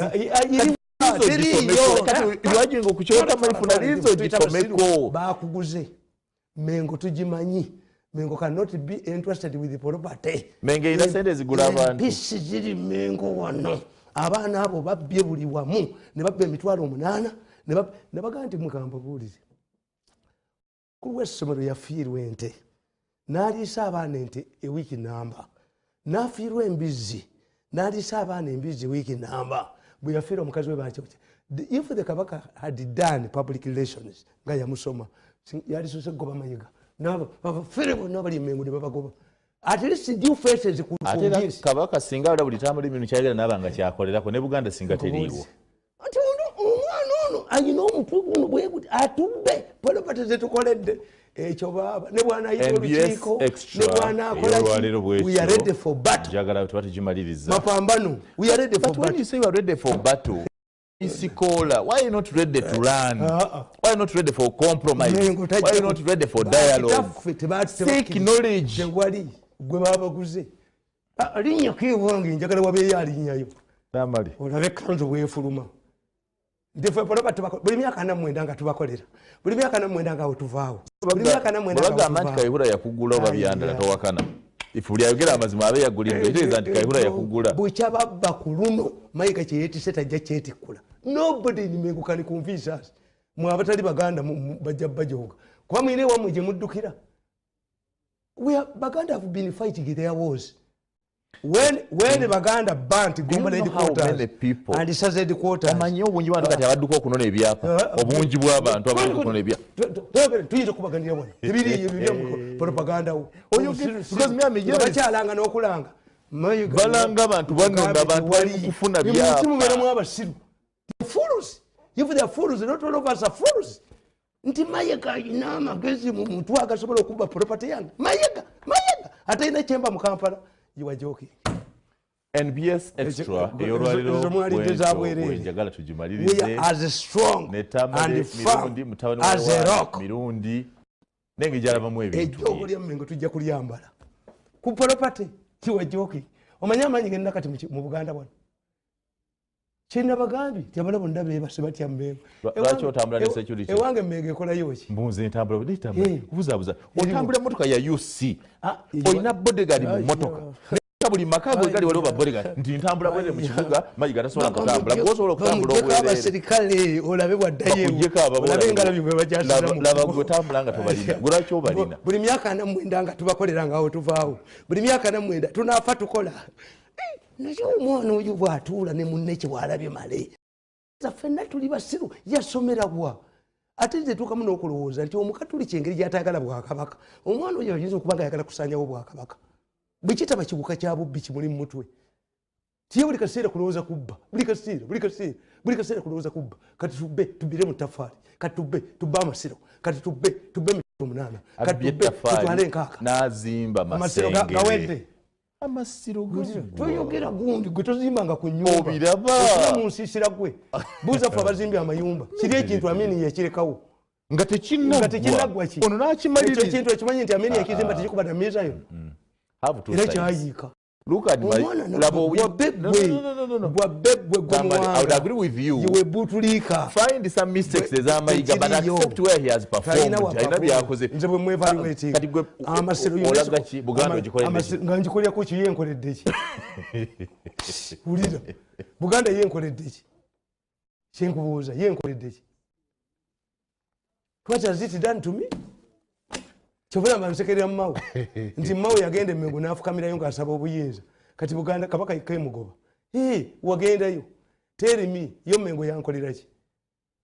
iwaje ngo kuchota malifuna lizo jitomeko bakuguze mengo tujimanyi mengo cannot be interested with the property menge ina sente zigula abantu pisi ziri mengo wano abaana abo babbye buli wamu ne babba emitwalo 8 ne baga nti mukamba buulize kuwe somero yafiirwa ente n'aliisa abaana ente ewiki namba n'afiirwa embizi n'aliisa abaana embizi ewiki namba bwe yafiirwa omukazi we bakyokya if the Kabaka had done public relations nga yamusoma yalisose goba Mayiga n'abafere bonna bali emengo ne babagoba at least due faces ku ate Kabaka singa buli tamuli minu kyagera nabanga kyakolerako ne Buganda singa teriiwo ati ono ayina omutuguno bwe kuti atubbe property zetukoledde ekyo baba ne bwana ayita olukiiko ne bwana akola we are ready for battle jagala tubatijimalirizza mapambano we are ready for battle. When you say we are ready for battle Isikola, why are you not ready to run? Why are you not ready for compromise? Why are you not ready for dialogue? Seek knowledge. Gwe babaguze alinya kiwange njagala wabeeyo alinyayo namali olabe kanzo weefuluma ndefe property buli myaka namwenda nga tubakolera buli myaka namwenda nga otuvaawo buli myaka namwenda nga baga Kayihura yakugula oba byandala towakana ifuli ayogera amazima abe yagulidde iteeza nti Kayihura yakugula bwekyababba ku luno Mayiga kye yeetisse tajja kyetikkula nobody in Mengo can convince us mwe abatali Baganda bajja bajoga kuba mwine wamwe gye muddukira Baganda have been fighting their wars. When Baganda burnt Gomba headquarters and the Saza headquarters. Amanyi obungi bantu kati abadduka okunona ebyapa. Obungi bw'abantu abadduka okunona ebyapa. Tuyinza kubaganira wano. Ebiri propaganda. Because me amijja bakyalanga n'okulanga. Balanga abantu banonda abantu bali kufuna byapa. Mubeeramu abasiru. The fools. If they are fools, not all of us are fools. Nti Mayiga ayina amagezi mu mutwe agasobola okuba property yange Mayiga ate ina chemba mu Kampala you are joking. NBS extra eyolwaliro njagala tujimalirize we are as strong and firm as a rock Mirundi nenge jalaba mu ebintu ekyo Mengo tujja kulyambala ku property you are joking omanya amanyi genda kati mu Buganda bwana China bagambi tyabala bonna bebase batya Mengo lwaki otambula ne security ewange Mengo ekola yoki mbuze ntambula buditambula kubuzabuza otambula motoka ya UC oyina bodyguard mu motoka buli makago gali waliwo ba bodyguard nti ntambula bwere mu kibuga Mayiga tasobola kutambula gosobola okutambula obwere abaserikale olabe waddayo olabe ngala bimwe bajasira laba gotambula nga tobalina lwaki obalina buli myaka namwenda nga tubakolera ngawo tuvaawo buli myaka namwenda tunaafa tukola naye omwana oyo bw'atuula ne munne kyewalabye male ffenna tuli basiru yasomera bwa ate nze tuukamu n'okulowooza nti omukatuli kyengeri gy'atayagala Bwakabaka omwana oyo ayinza okuba nga ayagala kusaanyawo Bwakabaka bwe kitaba kibuka kya bubbi kimuli mu mutwe tiye buli kaseera kulowooza kubba buli kaseera kulowooza kubba kati tubbe tubbire mu ttafaali kati tubbe amasiro kati tubbe emitutu 8 kati tubbe tutwale enkaaka n'azimba amasiro gawedde amasiro toyogera gundi gwe tozimbanga ku nnyumba obiraba mu nsiisira gwe buuza ffe abazimbye amayumba kiri ekintu Amini yakirekawo nga tekinnaggwa ono n'akimaliriza ekyo ekintu ekimanyi nti Amini yakizimba tekikuba na miizayo era kyayiika I would agree with you. Find some mistakes as Mayiga, but accept where he has performed. Buganda yenkoledde ki kyenkubuuza ye nkoledde ki? What has it done to me? Kyobulamba nsekerera Mao nti Mao yagenda Mengo n'afukamirayo ng'asaba obuyinza kati Buganda kabaka kemugoba wagendayo tell me yo Mengo yankolera ki?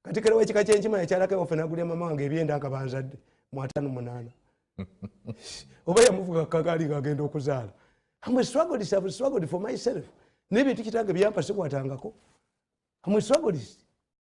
Katikiro w'ekika ky'enkima yakyalako ewaffe n'agulya mama wange ebyenda nga banzadde mu 58 oba yamuvuga kagaali ng'agenda okuzaala. I've struggled for myself n'ebintu kitange byampa sikwatangako. I'm struggled.